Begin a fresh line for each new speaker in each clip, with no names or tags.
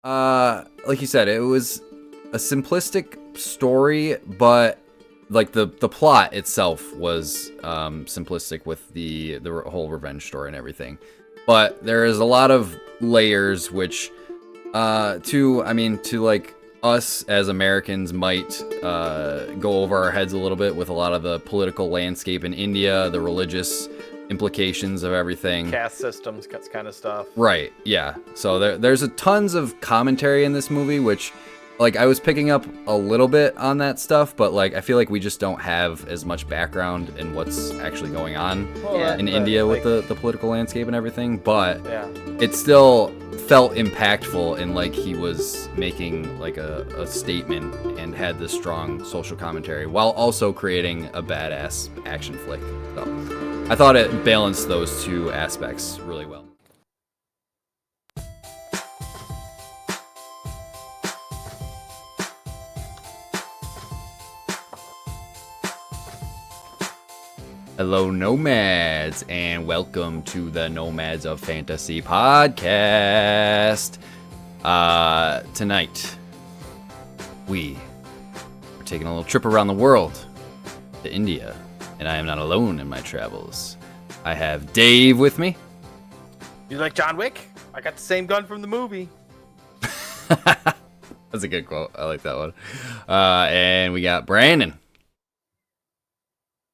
Like you said, it was a simplistic story, but like the plot itself was simplistic with the whole revenge story and everything. But there is a lot of layers which to like us as Americans might go over our heads a little bit with a lot of the political landscape in India, the religious implications of everything.
Caste systems, kind of stuff.
Right, yeah. So there's a tons of commentary in this movie, which, like, I was picking up a little bit on that stuff, but, like, I feel like we just don't have as much background in what's actually going on in India with the political landscape and everything, but it still felt impactful in, like, he was making, like, a statement and had this strong social commentary while also creating a badass action flick. So I thought it balanced those two aspects really well. Hello, Nomads, and welcome to the Nomads of Fantasy podcast. Tonight, we are taking a little trip around the world to India, and I am not alone in my travels. I have Dave with me.
You like John Wick? I got the same gun from the movie.
That's a good quote. I like that one. And we got Brandon.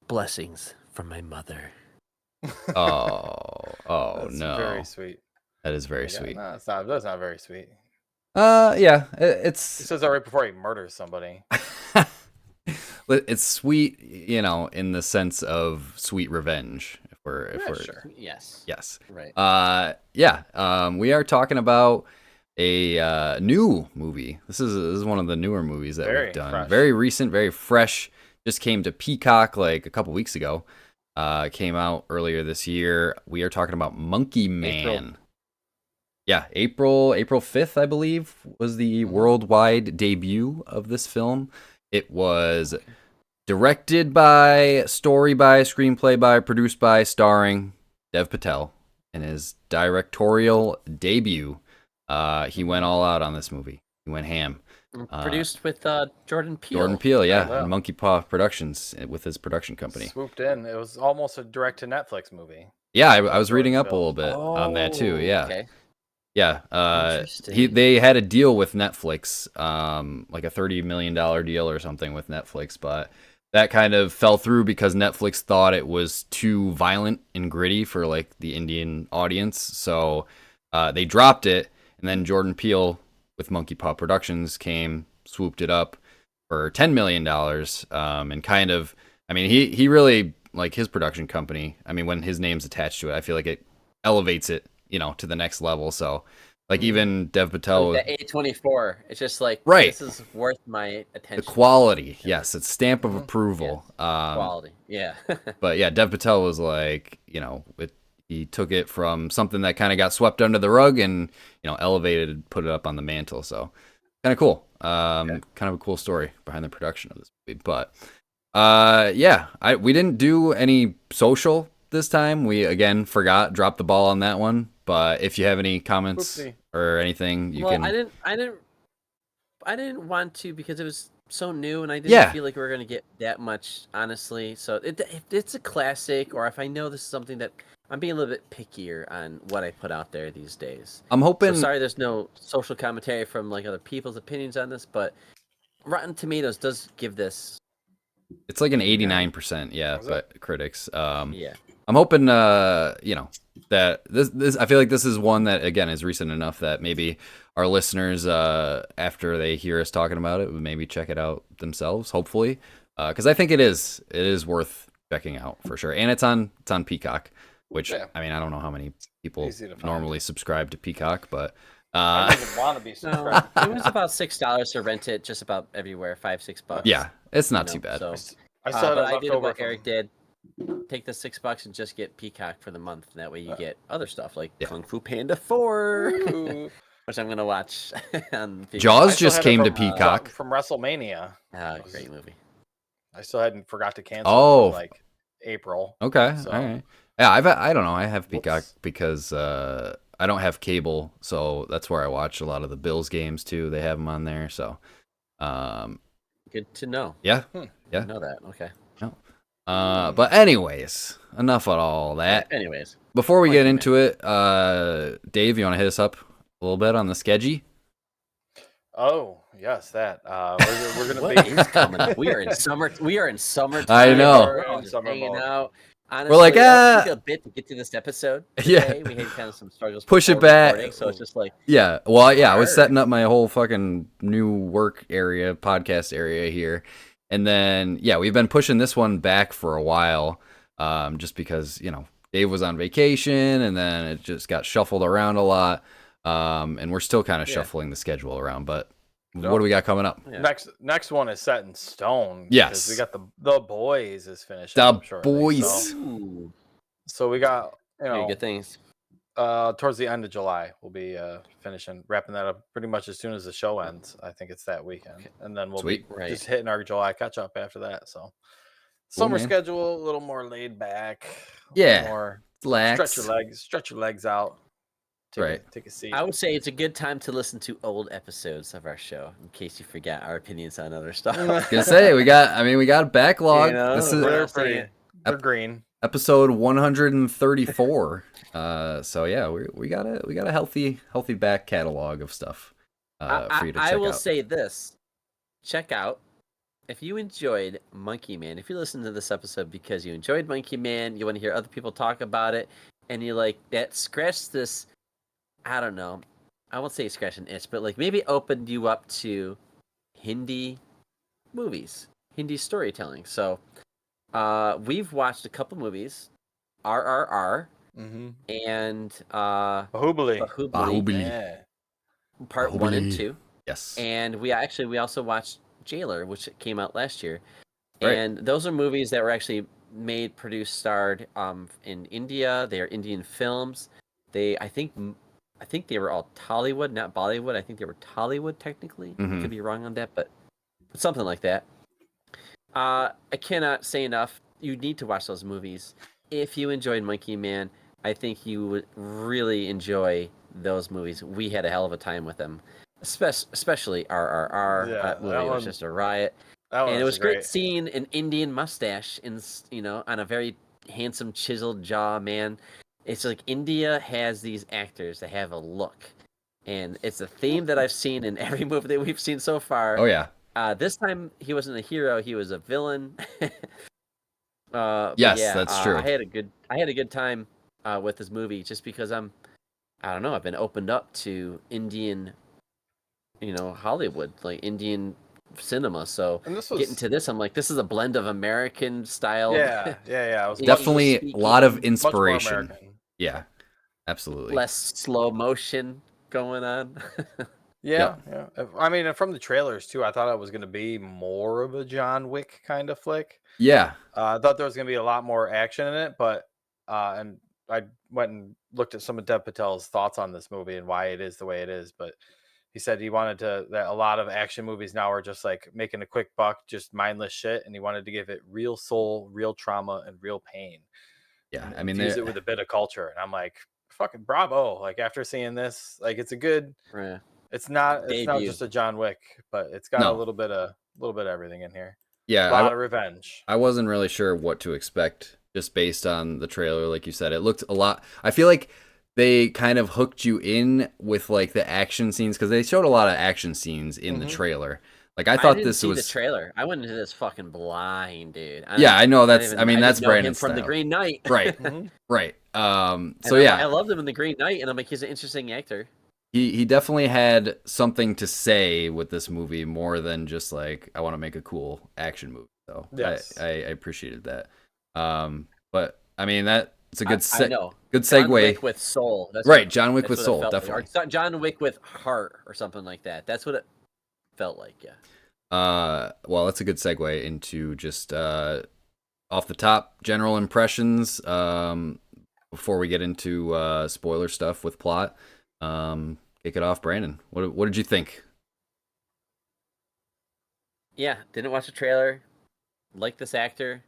Blessings from my mother.
That's
No.
Very sweet.
That is very sweet.
No, that's not very sweet.
Yeah,
He
it's
says that right before he murders somebody.
it's sweet, you know, in the sense of sweet revenge. If we're
Sure.
Yes.
Right. We are talking about a new movie. This is one of the newer movies that we've done.
Fresh.
Very recent, very fresh. Just came to Peacock like a couple weeks ago. Came out earlier this year. We are talking about Monkey Man. April 5th, I believe, was the worldwide debut of this film. It was directed by, story by, screenplay by, produced by, starring Dev Patel in his directorial debut. He went all out on this movie. He went ham.
Produced with Jordan Peele.
Jordan Peele, yeah,
wow.
and Monkey Paw Productions with his production company.
Swooped in. It was almost a direct-to-Netflix movie.
Yeah, I was reading up a little bit on that too. Yeah,
Okay.
yeah.
Interesting.
They had a deal with Netflix, like a $30 million deal or something with Netflix, but that kind of fell through because Netflix thought it was too violent and gritty for like the Indian audience, so they dropped it. And then Jordan Peele with Monkey Paw Productions came, swooped it up for $10 million, and kind of, I mean, he really, like, his production company, I mean, when his name's attached to it, I feel like it elevates it, you know, to the next level. So, like, even Dev Patel
Like the A24, it's just like,
Right.
This is worth my attention.
the quality, yes, it's stamp of approval.
Quality, yeah.
But yeah, Dev Patel was like, you know, he took it from something that kind of got swept under the rug and, you know, elevated, put it up on the mantle. So kind of cool. Kind of a cool story behind the production of this movie. But we didn't do any social this time. We again dropped the ball on that one. But if you have any comments or anything, you can.
I didn't want to because it was so new and I didn't feel like we were gonna get that much, honestly. So if it's a classic, or if I know this is something that I'm being a little bit pickier on what I put out there these days.
I'm hoping.
So sorry, there's no social commentary from like other people's opinions on this, but Rotten Tomatoes does give this.
It's like an 89%, but critics.
Yeah.
I'm hoping, you know, that this. I feel like this is one that again is recent enough that maybe our listeners, after they hear us talking about it, would maybe check it out themselves. Hopefully, because I think it is worth checking out for sure, and it's on Peacock. Which, I mean, I don't know how many people normally subscribe to Peacock, but
I don't even want to be subscribed.
It was about $6 to rent it just about everywhere, $5-6.
Yeah, it's not too bad.
So,
I saw
but I did what Eric did. Take the $6 and just get Peacock for the month. That way you get other stuff like Kung Fu Panda 4, which I'm gonna watch. On Peacock.
Jaws just came to Peacock
from WrestleMania.
Great movie.
I still hadn't forgot to cancel.
Oh,
April.
Okay,
So.
all right. Yeah, I don't know. I have Peacock because I I don't have cable, so that's where I watch a lot of the Bills games too. They have them on there, so
Good to know.
yeah, yeah.
Didn't know that. Okay.
No. But anyways, enough of all that.
Anyways,
Before we get
Monkey
into it, Dave, you want to hit us up a little bit on the schedule?
Oh yes, that we're gonna
what
be
is coming up? We are in summer. We are in summertime.
I know.
We're all just
Summer
hanging
mode.
out. Honestly,
We're like,
it took a bit to get to this episode.
Yeah.
Today. We had kind of some struggles.
Push it
before
back.
recording, so it's just like
Yeah. Well, yeah, I was
hard.
setting up my whole fucking new work area, podcast area here. And then, yeah, we've been pushing this one back for a while, just because, you know, Dave was on vacation and then it just got shuffled around a lot. And we're still kind of shuffling the schedule around, but what do we got coming up?
Yeah.
Next one is set in stone.
Yes.
We got the boys is finished.
The
up shortly,
boys.
So we got,
Hey, good things.
towards the end of July, we'll be wrapping that up pretty much as soon as the show ends. I think it's that weekend, and then we'll
Sweet.
be
Right.
just hitting our July catch up after that. So summer
man.
schedule, a little more laid back.
Yeah.
More
Relax.
stretch your legs out. Take a seat.
I would say it's a good time to listen to old episodes of our show in case you forgot our opinions on other stuff.
Gonna say we got a backlog.
You know,
This
They're
is
pretty. They're green.
episode 134. So yeah, we got a healthy back catalog of stuff for you to check out.
I will say this: check out if you enjoyed Monkey Man. If you listened to this episode because you enjoyed Monkey Man, you want to hear other people talk about it, and you like that, scratch this. I don't know. I won't say scratch an itch, but like maybe opened you up to Hindi movies, Hindi storytelling. So we've watched a couple movies, RRR and
Bahubali.
Bahubali.
Yeah.
part 1 and 2.
Yes.
And we also watched Jailer, which came out last year.
Right.
And those are movies that were actually made, produced, starred in India. They are Indian films. I think they were all Tollywood, not Bollywood. I think they were Tollywood technically. I could be wrong on that, but something like that. I cannot say enough. You need to watch those movies. If you enjoyed Monkey Man, I think you would really enjoy those movies. We had a hell of a time with them, especially RRR.
Yeah,
That movie was just a riot.
That
And it was
great.
great seeing an Indian mustache on a very handsome, chiseled jaw man. It's like India has these actors that have a look, and it's a theme that I've seen in every movie that we've seen so far.
Oh yeah.
This time he wasn't a hero; he was a villain.
Yes, that's true.
I had a good time with this movie just because I don't know, I've been opened up to Indian, Hollywood, like Indian cinema. So getting to this, I'm like, this is a blend of American style.
Yeah. It was
Definitely a lot of
much more
inspiration.
American.
Yeah. Absolutely.
Less slow motion going on.
Yeah. I mean, from the trailers too, I thought it was going to be more of a John Wick kind of flick.
Yeah.
I thought there was going to be a lot more action in it, but and I went and looked at some of Dev Patel's thoughts on this movie and why it is the way it is. But he said he wanted that a lot of action movies now are just like making a quick buck, just mindless shit, and he wanted to give it real soul, real trauma, and real pain.
Yeah.
And
I mean,
infuse it with a bit of culture, and I'm like, fucking bravo! Like after seeing this, like it's a good.
Yeah.
It's not just a John Wick, but it's got a little bit of everything in here.
Yeah,
a lot of revenge.
I wasn't really sure what to expect just based on the trailer. Like you said, it looked a lot. I feel like they kind of hooked you in with like the action scenes because they showed a lot of action scenes in the trailer. Like I thought this was
the trailer. I went into this fucking blind, dude.
I know that's. I mean, that's Brandon's
from the
style.
Green Knight.
Right, right. So
I loved him in the Green Knight, and I'm like, he's an interesting actor.
He definitely had something to say with this movie more than just like I want to make a cool action movie. So
yes.
I appreciated that. But I mean it's a good good segue.
John Wick with soul. That's
right, John Wick with soul, definitely.
Like. Or John Wick with heart or something like that. That's what it felt like. Yeah.
Well, that's a good segue into just off the top general impressions. Before we get into spoiler stuff with plot. Kick it off, Brandon. What did you think?
Yeah, didn't watch the trailer. Like this actor.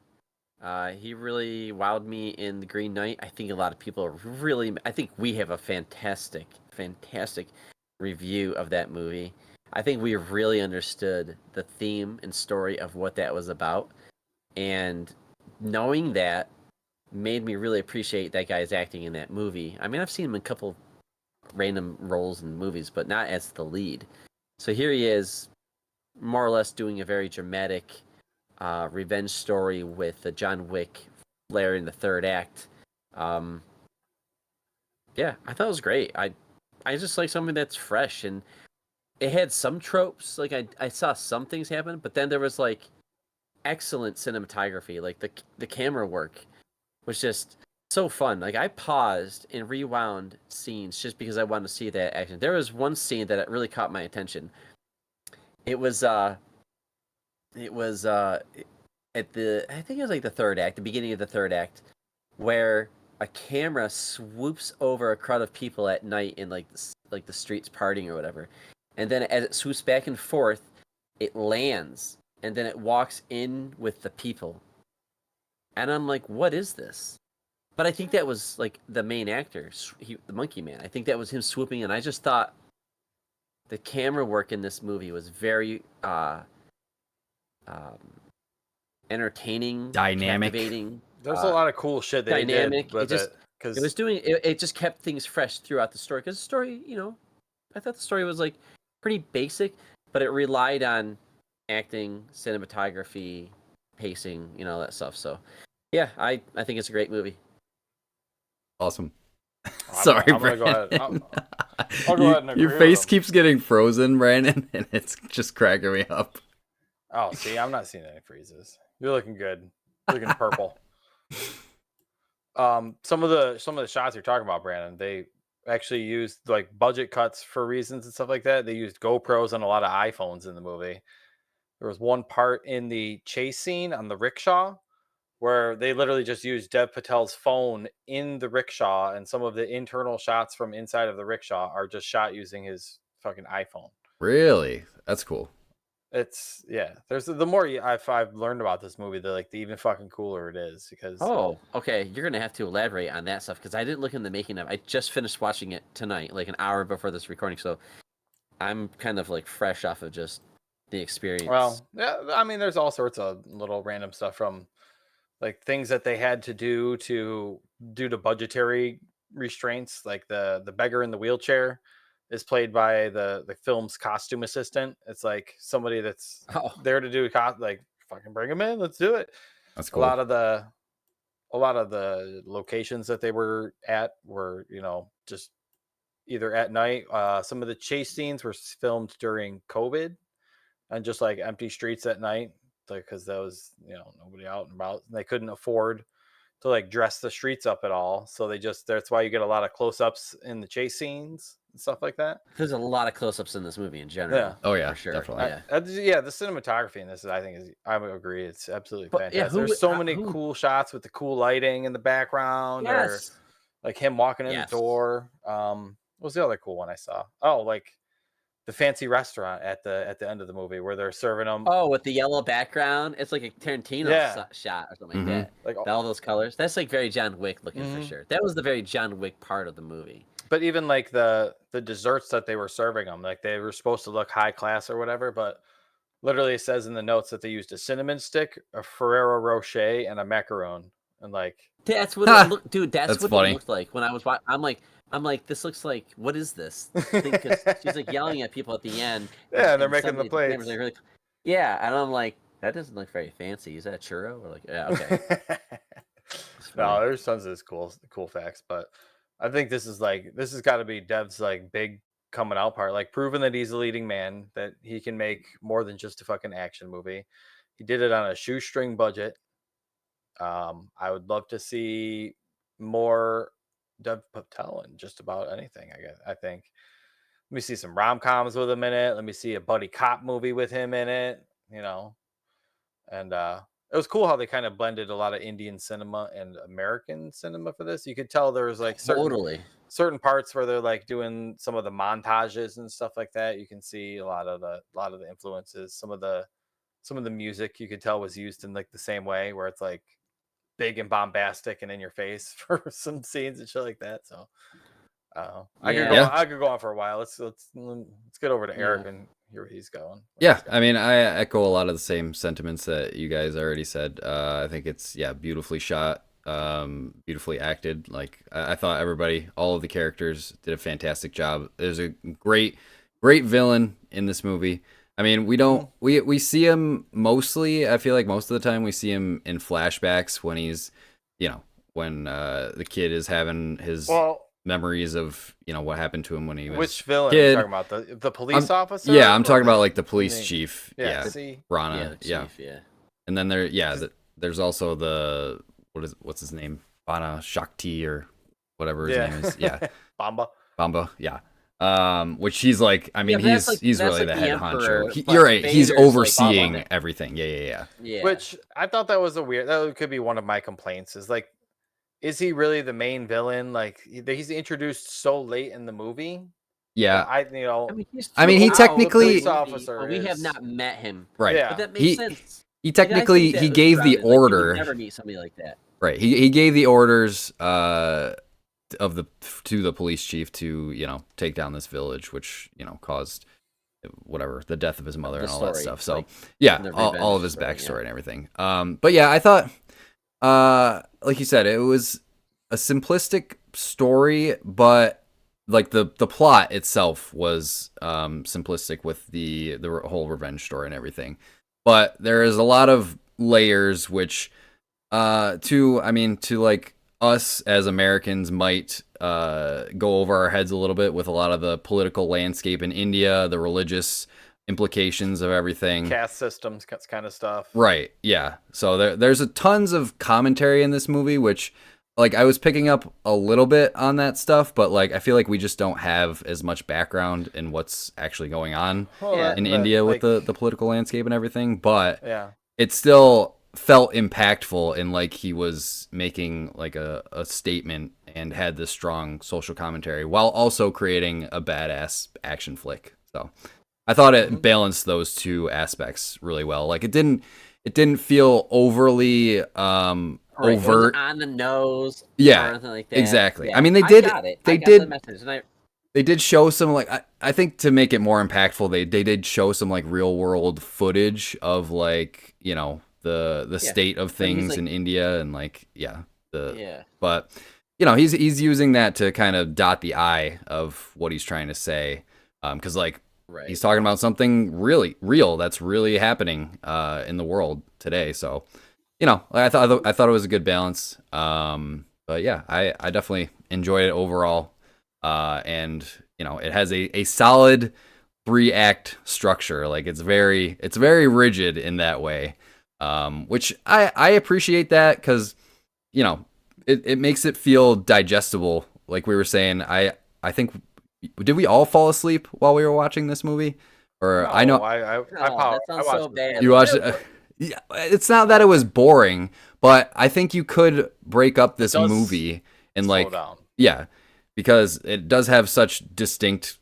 He really wowed me in The Green Knight. I think a lot of people are really. I think we have a fantastic, fantastic review of that movie. I think we really understood the theme and story of what that was about, and knowing that made me really appreciate that guy's acting in that movie. I mean, I've seen him in a couple random roles in movies, but not as the lead. So here he is, more or less doing a very dramatic revenge story with the John Wick flair in the third act. Um, yeah, I thought it was great. I just like something that's fresh, and it had some tropes. Like I saw some things happen, but then there was like excellent cinematography. Like the camera work was just so fun. Like I paused and rewound scenes just because I wanted to see that action. There was one scene that really caught my attention. It was it was at the I think it was like the third act, the beginning of the third act, where a camera swoops over a crowd of people at night in like the streets partying or whatever, and then as it swoops back and forth, it lands and then it walks in with the people, and I'm like, what is this? But I think that was like the main actor, the Monkey Man. I think that was him swooping, and I just thought the camera work in this movie was very um, entertaining,
Dynamic.
captivating.
There's a lot of cool shit that
Dynamic.
he did with it.
It was doing it just kept things fresh throughout the story, because the story, I thought the story was like pretty basic, but it relied on acting, cinematography, pacing, all that stuff. So yeah, I think it's a great movie.
Awesome. Sorry,
I'm gonna go ahead. I'll go ahead and agree
your
with
face
him.
keeps getting frozen, Brandon, and it's just cracking me up.
Oh, see, I'm not seeing any freezes. You're looking good. You're looking purple. Some of the shots you're talking about, Brandon, they actually used like budget cuts for reasons and stuff like that. They used GoPros and a lot of iPhones in the movie. There was one part in the chase scene on the rickshaw where they literally just used Dev Patel's phone in the rickshaw, and some of the internal shots from inside of the rickshaw are just shot using his fucking iPhone.
Really? That's cool.
It's There's the more I've learned about this movie, the even fucking cooler it is because
Oh, okay. You're gonna have to elaborate on that stuff, because I didn't look in the making of. I just finished watching it tonight, like an hour before this recording, so I'm kind of like fresh off of just the experience.
well, yeah, I mean, there's all sorts of little random stuff from like things that they had to do due to budgetary restraints, like the beggar in the wheelchair is played by the film's costume assistant. It's like somebody that's there to do like fucking bring him in, let's do it.
That's
A
cool.
lot of the locations that they were at were just either at night. Some of the chase scenes were filmed during COVID and just like empty streets at night, like because there was nobody out and about, and they couldn't afford to like dress the streets up at all, so that's why you get a lot of close-ups in the chase scenes and stuff like that.
There's a lot of close-ups in this movie in general.
Yeah.
Oh yeah,
for sure.
definitely.
The cinematography in this I would agree, it's absolutely fantastic. There's so many cool shots with the cool lighting in the background, or like him walking in the door. What was the other cool one I saw? Oh, like the fancy restaurant at the end of the movie where they're serving them.
Oh, with the yellow background, it's like a Tarantino shot or something like that. Like all those colors. That's like very John Wick looking for sure. That was the very John Wick part of the movie.
But even like the desserts that they were serving them, like they were supposed to look high class or whatever, but literally it says in the notes that they used a cinnamon stick, a Ferrero Rocher, and a macaron, and like
that's what it looked, dude. That's what
funny.
It looked like when I was watching. I'm like, this looks like, what is this? Because she's like yelling at people at the end.
Yeah, and they're making the plates.
Really, yeah, and I'm like, that doesn't look very fancy. Is that a churro? Or like, yeah, okay.
No, there's tons of this cool facts, but I think this has got to be Dev's like big coming out part, like proving that he's a leading man, that he can make more than just a fucking action movie. He did it on a shoestring budget. I would love to see more Dev Patel in just about anything. I think. Let me see some rom-coms with him in it. Let me see a buddy cop movie with him in it. And it was cool how they kind of blended a lot of Indian cinema and American cinema for this. You could tell there was like certain parts where they're like doing some of the montages and stuff like that. You can see a lot of the influences. Some of the music you could tell was used in like the same way, where it's like big and bombastic and in your face for some scenes and shit like that. So
Yeah.
I could go on for a while. Let's get over to Eric
Yeah.
and hear where he's going.
Yeah, I mean, I echo a lot of the same sentiments that you guys already said. I think it's beautifully shot, beautifully acted. Like I thought everybody, all of the characters did a fantastic job. There's a great villain in this movie. I mean, we see him mostly. I feel like most of the time we see him in flashbacks when he's, when the kid is having his memories of what happened to him when he was
which villain
kid.
are you talking about? The police officer?
Yeah, I'm talking about like the police chief.
Yeah,
Rana.
Yeah, chief, yeah.
And then there's also the what's his name? Bana Shakti or whatever his name is. Yeah. Bamba. Yeah. Which he's like, I mean, he's really the head honcho. You're right. He's overseeing everything. Yeah.
Which I thought that could be one of my complaints is like, is he really the main villain? Like he's introduced so late in the movie.
Yeah.
I
mean, he technically
we have not met him.
Right.
Yeah.
But that makes sense.
He technically he gave the order.
You would never meet somebody like that.
Right. He gave the orders to the police chief to take down this village, which caused the death of his mother and all that stuff. So all of his backstory and everything. But yeah, I thought like you said, it was a simplistic story, but like the plot itself was simplistic with the whole revenge story and everything. But there is a lot of layers which to like us as Americans might go over our heads a little bit with a lot of the political landscape in India, the religious implications of everything,
caste systems kind of stuff.
Right. Yeah. So there's a tons of commentary in this movie, which like I was picking up a little bit on that stuff, but like I feel like we just don't have as much background in what's actually going on in India with the political landscape and everything. But it still felt impactful in like he was making like a statement and had this strong social commentary while also creating a badass action flick. So I thought it balanced those two aspects really well. Like it didn't feel overly overt,
on the nose,
yeah,
or anything like that.
Exactly.
Yeah.
I mean, they did the message, and they did show some like I think to make it more impactful, they did show some like real world footage of like the state of things like, in India and like but he's using that to kind of dot the I of what he's trying to say, because like he's talking about something really real that's really happening in the world today. So I thought it was a good balance. But yeah, I definitely enjoyed it overall, and it has a solid 3-act structure. Like it's very rigid in that way. Which I appreciate that because, it makes it feel digestible. Like we were saying, I think, did we all fall asleep while we were watching this movie? Or
no,
that sounds so bad.
You watched it? Yeah, it's not that it was boring, but I think you could break up this movie and like,
down.
Yeah, because it does have such distinct,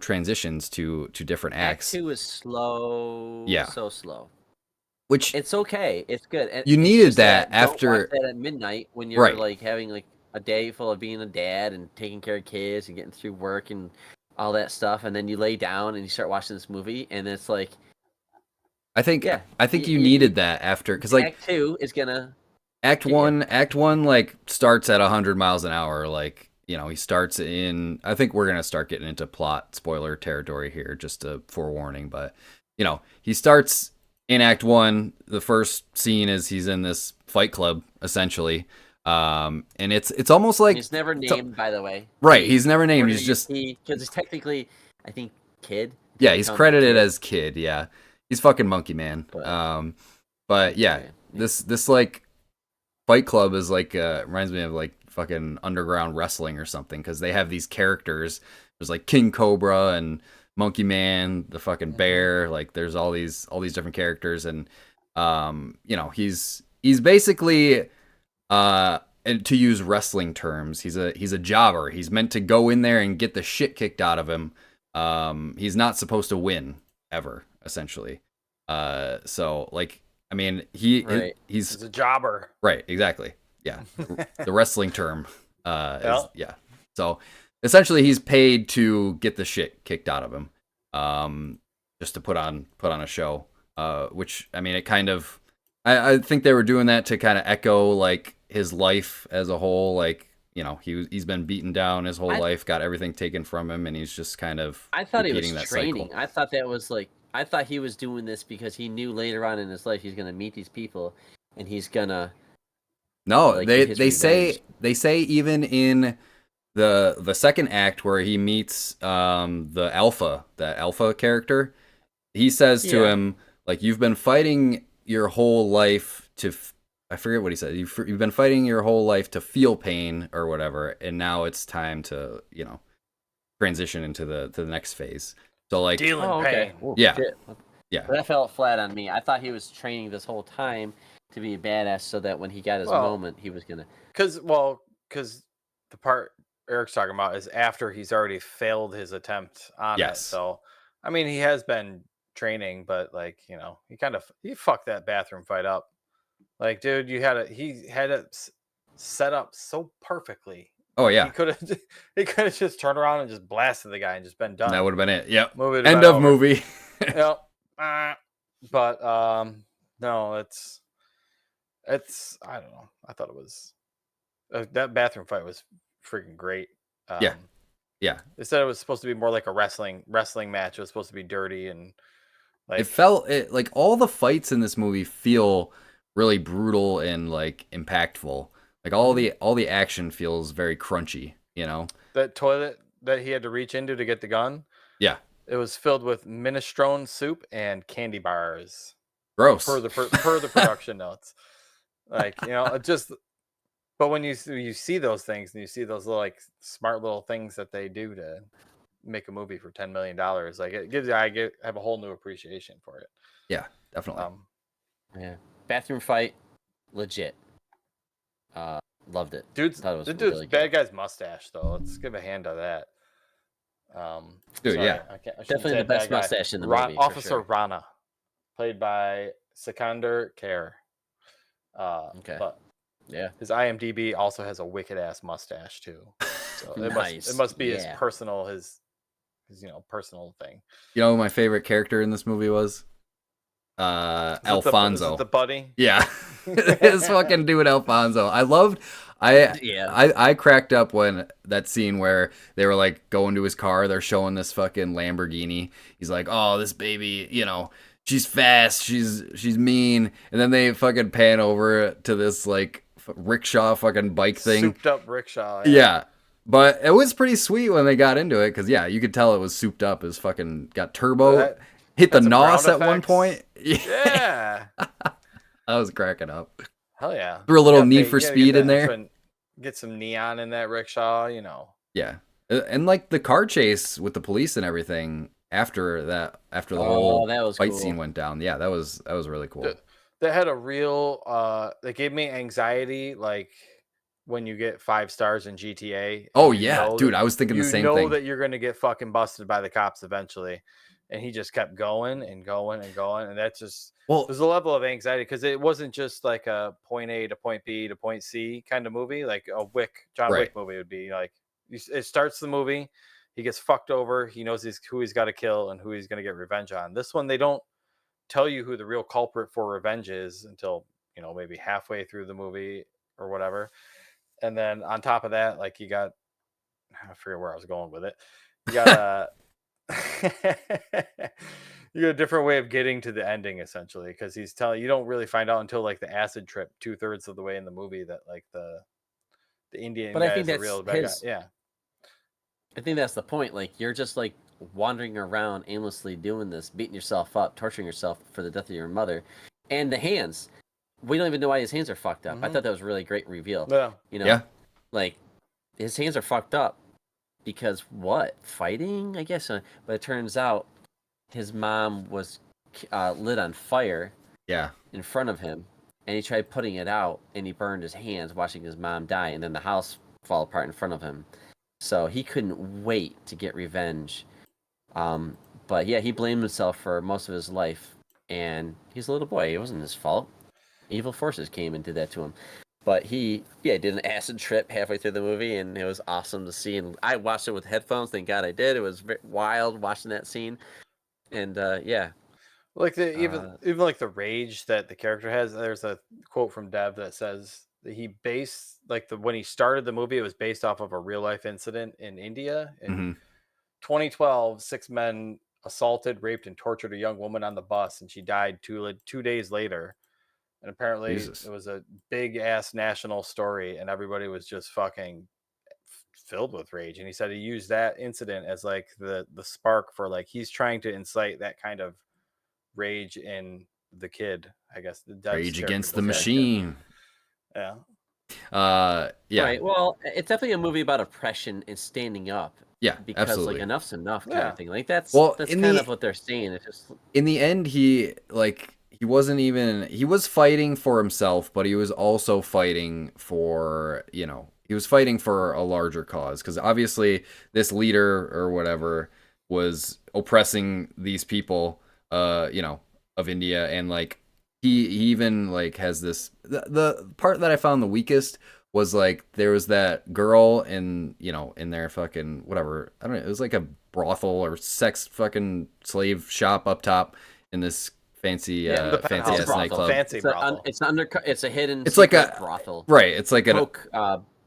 transitions to different acts.
Act 2 is slow.
Yeah.
So slow.
Which
it's okay. It's good.
You needed that after
don't watch that at midnight when you're like having like a day full of being a dad and taking care of kids and getting through work and all that stuff, and then you lay down and you start watching this movie, and it's like,
I think you needed that after, because like
Act 2 is gonna
Act 1 like starts at 100 miles an hour. Like he starts in. I think we're gonna start getting into plot spoiler territory here, just a forewarning. But he starts in Act 1. The first scene is he's in this fight club essentially. And it's almost like
he's never named, by the way.
Right, he's never named. He's just
because he's technically, I think, Kid.
Yeah, he's credited as Kid. Yeah, he's fucking Monkey Man. But yeah, this like fight club is like reminds me of like fucking underground wrestling or something, because they have these characters. There's like King Cobra and Monkey Man, the fucking bear. Like there's all these different characters, and he's basically. And to use wrestling terms, he's a jobber. He's meant to go in there and get the shit kicked out of him. He's not supposed to win ever, essentially. So like, I mean,
Right.
he's
a jobber.
right, exactly. Yeah, the wrestling term is
Yeah.
So essentially, he's paid to get the shit kicked out of him, just to put on a show. Which I mean, it kind of, I think they were doing that to kind of echo like his life as a whole. Like, you know, he's been beaten down his whole life, got everything taken from him, and he's just kind of
I thought he was
repeating that
training.
cycle.
I thought that was like I thought he was doing this because he knew later on in his life he's gonna meet these people, and he's gonna
No,
like get his revenge.
they say even in the second act where he meets the alpha character, he says to
Yeah.
him like, you've been fighting your whole life I forget what he said. You've been fighting your whole life to feel pain or whatever, and now it's time to, you know, transition into the next phase. So like,
Dealing
Oh, okay.
pain.
Ooh,
Yeah.
shit.
yeah,
That felt flat on me. I thought he was training this whole time to be a badass, so that when he got his
Well,
moment, he was gonna.
Because the part Eric's talking about is after he's already failed his attempt on it.
Yes.
So, I mean, he has been training, but like, you know, he fucked that bathroom fight up. Like, dude, he had it set up so perfectly.
Oh yeah,
He could have just turned around and just blasted the guy and just been done.
that would have been it. Yep.
Movie would've
End
been
of
over.
movie.
Yep. But no, it's I don't know. I thought it was that bathroom fight was freaking great.
Yeah. Yeah.
They said it was supposed to be more like a wrestling match. It was supposed to be dirty and like
It felt like all the fights in this movie feel really brutal and like impactful. Like all the action feels very crunchy, you know?
that toilet that he had to reach into to get the gun.
Yeah.
It was filled with minestrone soup and candy bars.
Gross.
Per the production notes. Like, you know, it just. But when you see those things and you see those little, like, smart little things that they do to make a movie for $10 million, like it gives you, I have a whole new appreciation for it.
Yeah, definitely.
Yeah, bathroom fight, legit. Loved it.
Dude's
really
bad guy's mustache though. Let's give a hand to that.
Dude,
sorry,
yeah,
I shouldn't
Definitely
say
the best
bad guy.
mustache in the movie.
Officer
for sure.
Rana, played by Sikander Kher.
Okay.
But
Yeah.
his IMDb also has a wicked ass mustache too. So
Nice.
it must be his
Yeah.
personal personal thing.
You know who my favorite character in this movie was? Alfonso.
Is it the buddy?
Yeah. This fucking dude Alfonso. I cracked up when that scene where they were like going to his car, they're showing this fucking Lamborghini. He's like, "Oh, this baby, you know, she's fast, she's mean." And then they fucking pan over to this like rickshaw fucking bike thing.
Souped up rickshaw.
Yeah. But it was pretty sweet when they got into it, because yeah, you could tell it was souped up. It was fucking got turbo. Hit the NOS at one point.
Yeah.
I was cracking up.
Hell yeah.
Threw a little Need for Speed in there.
Get some neon in that rickshaw, you know.
Yeah. And like the car chase with the police and everything after the whole
that was
fight
cool.
scene went down. Yeah, that was really cool.
That had a real that gave me anxiety, like when you get 5 stars in GTA.
Oh yeah, dude, I was thinking the same thing.
You know that you're going to get fucking busted by the cops eventually. And he just kept going and going and going, and that's just there's a level of anxiety because it wasn't just like a point A to point B to point C kind of movie, like a John Wick movie would be. Like it starts the movie, he gets fucked over, he knows who he's got to kill and who he's going to get revenge on. This one, they don't tell you who the real culprit for revenge is until, you know, maybe halfway through the movie or whatever. And then on top of that, like I forget where I was going with it. You got you get a different way of getting to the ending essentially, because he's telling you don't really find out until like the acid trip 2/3 of the way in the movie that like the Indian guy is the real bad guy. Yeah,
I think that's the point. Like you're just like wandering around aimlessly doing this, beating yourself up, torturing yourself for the death of your mother, and the hands. We don't even know why his hands are fucked up. I thought that was a really great reveal.
Yeah,
you know, like his hands are fucked up. Because what? Fighting, I guess. But it turns out his mom was lit on fire.
Yeah.
In front of him, and he tried putting it out, and he burned his hands watching his mom die, and then the house fall apart in front of him. So he couldn't wait to get revenge. But yeah, he blamed himself for most of his life, and he's a little boy. It wasn't his fault. Evil forces came and did that to him. But he, did an acid trip halfway through the movie, and it was awesome to see. And I watched it with headphones. Thank God I did. It was wild watching that scene. And yeah,
Like even like the rage that the character has. There's a quote from Dev that says that he based when he started the movie, it was based off of a real life incident in India in 2012. 6 men assaulted, raped, and tortured a young woman on the bus, and she died 2 days later. And apparently,
Jesus.
it was a big ass national story, and everybody was just fucking filled with rage. And he said he used that incident as like the spark for like he's trying to incite that kind of rage in the kid. I guess the
Rage Against the Machine.
Yeah.
Yeah.
Right. Well, it's definitely a movie about oppression and standing up.
Yeah,
because
absolutely.
like enough's enough kind of thing. Like that's
Well,
kind of what they're saying. It's just
in the end, he wasn't even, he was fighting for himself, but he was also fighting for, he was fighting for a larger cause, because obviously this leader or whatever was oppressing these people, of India, and like he even like has this, the part that I found the weakest was like there was that girl in their fucking whatever, I don't know, it was like a brothel or sex fucking slave shop up top in this fancy fancy ass nightclub.
Fancy brothel.
It's a hidden.
It's like a
brothel.
Right. It's like
a coke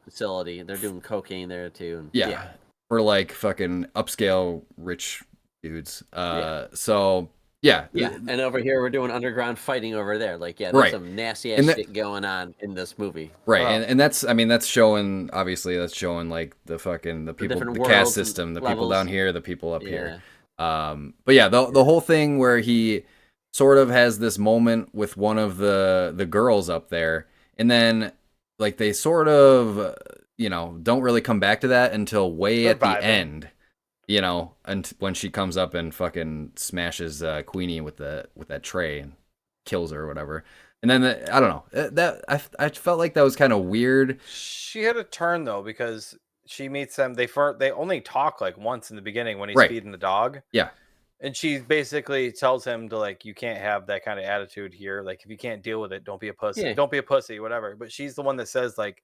facility. They're doing cocaine there too. And,
yeah. For like fucking upscale rich dudes. So yeah.
And over here we're doing underground fighting over there. Like there's
right.
some nasty ass shit going on in this movie.
Right. And that's, I mean, that's showing, obviously that's showing like the people, the caste system, the people down here, the people up here. But yeah, the whole thing where he sort of has this moment with one of the girls up there, and then like they sort of don't really come back to that until way at the end, and when she comes up and fucking smashes Queenie with that tray and kills her or whatever. And then I don't know, that I felt like that was kind of weird.
She had a turn though, because she meets them. They only talk like once in the beginning when he's feeding the dog.
Yeah.
And she basically tells him to like, you can't have that kind of attitude here. Like, if you can't deal with it, don't be a pussy. Yeah. Don't be a pussy, whatever. But she's the one that says like,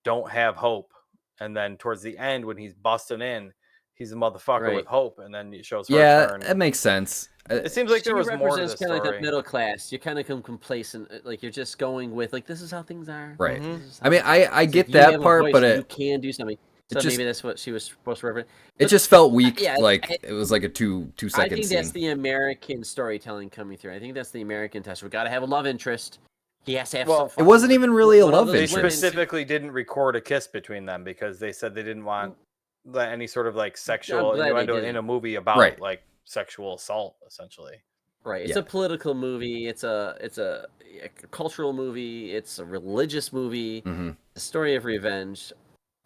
don't have hope. And then towards the end, when he's busting in, he's a motherfucker with hope. And then it shows her turn.
Yeah, that makes sense.
It seems like there was more to the story.
Kind of like the middle class. You're kind of complacent. Like you're just going with like, this is how things are.
Right. I mean, I get that part, but
you can do something. So maybe that's what she was supposed to represent.
It just felt weak. It was like a 2 second
I think
scene.
that's the American storytelling coming through. I think that's the American touch. We got to have a love interest. He has to have some.
It wasn't even really a love interest.
They specifically didn't record a kiss between them because they said they didn't want any sort of like sexual innuendo in a movie about like sexual assault, essentially.
Right. It's a political movie. It's a cultural movie. It's a religious movie.
Mm-hmm.
A story of revenge.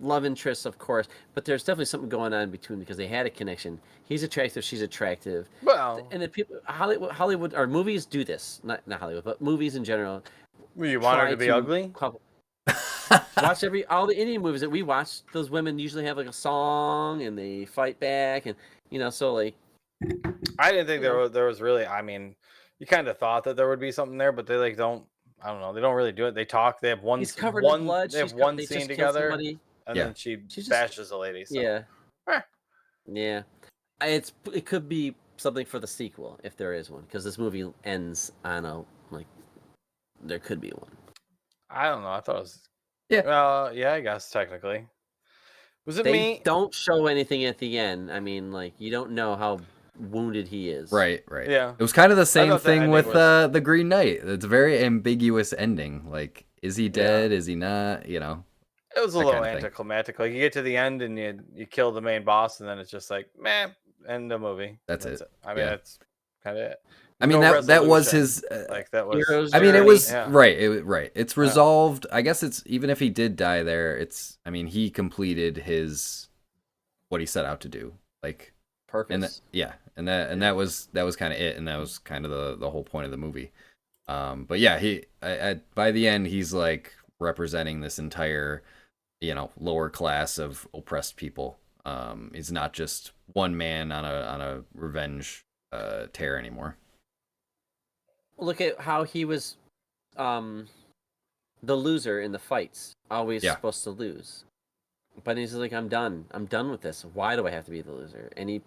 Love interests, of course, but there's definitely something going on in between because they had a connection. He's attractive, she's attractive.
Well,
and the people, Hollywood, or movies do this. Not Hollywood, but movies in general.
You want her to be ugly?
Watch all the Indian movies that we watch. Those women usually have like a song, and they fight back, and so like.
I didn't think there was really. I mean, you kind of thought that there would be something there, but they like don't. I don't know. They don't really do it. They talk. They have one.
He's covered in blood.
They have one scene together. And then she bashes a lady. So.
Yeah. Yeah. It could be something for the sequel if there is one, because this movie ends on a there could be one.
I don't know. I thought it was.
Yeah.
Yeah. I guess technically. Was it
they
me?
Don't show anything at the end. I mean, like you don't know how wounded he is.
Right.
Yeah.
It was kind of the same thing with the Green Knight. It's a very ambiguous ending. Like, is he dead? Is he not?
It was a little anticlimactic. Like you get to the end and you kill the main boss, and then it's just like, man, end the movie.
That's it.
I mean, that's kind of it.
I mean, that was his.
Like that was.
Hero's
I mean,
journey.
it was right. It's resolved. I guess it's even if he did die there. It's. I mean, he completed what he set out to do. Like
purpose.
And that was kind of it, and that was kind of the whole point of the movie. But yeah, by the end, he's like representing this entire, lower class of oppressed people. He's not just one man on a revenge tear anymore.
look at how he was, the loser in the fights, always supposed to lose. But he's like, I'm done with this. Why do I have to be the loser? And he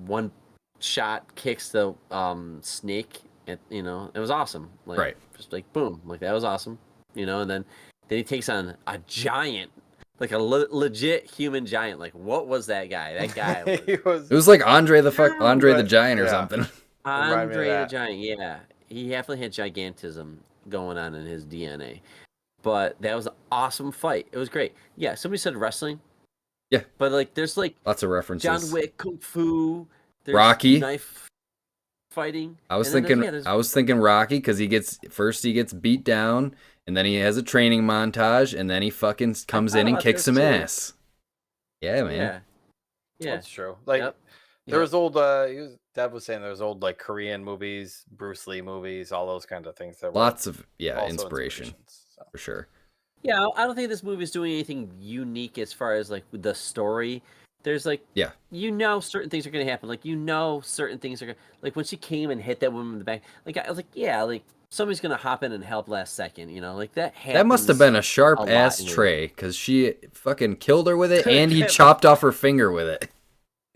one shot kicks the snake. It was awesome. Like,
Right.
Just like boom, like that was awesome. And then he takes on a giant, like a legit human giant. Like, what was that guy? That guy
It was like Andre the Giant or something.
Andre the Giant. Yeah, he definitely had gigantism going on in his DNA. But that was an awesome fight. It was great. Yeah, somebody said wrestling.
Yeah.
But like, there's like
lots of references.
John Wick, Kung Fu, there's
Rocky,
knife fighting.
I was thinking Rocky because he gets beat down, and then he has a training montage, and then he fucking comes in and kicks some ass. Yeah, man.
Yeah, that's true. Like there was old. Dev was saying there was old like Korean movies, Bruce Lee movies, all those kinds of things. That
lots of inspiration for sure.
Yeah, I don't think this movie is doing anything unique as far as like the story. There's like, certain things are going to happen. Like, certain things are going to, like when she came and hit that woman in the back, like I was like, yeah, like somebody's going to hop in and help last second, like that happens.
That must have been a sharp ass tray because she fucking killed her with it and he chopped off her finger with it.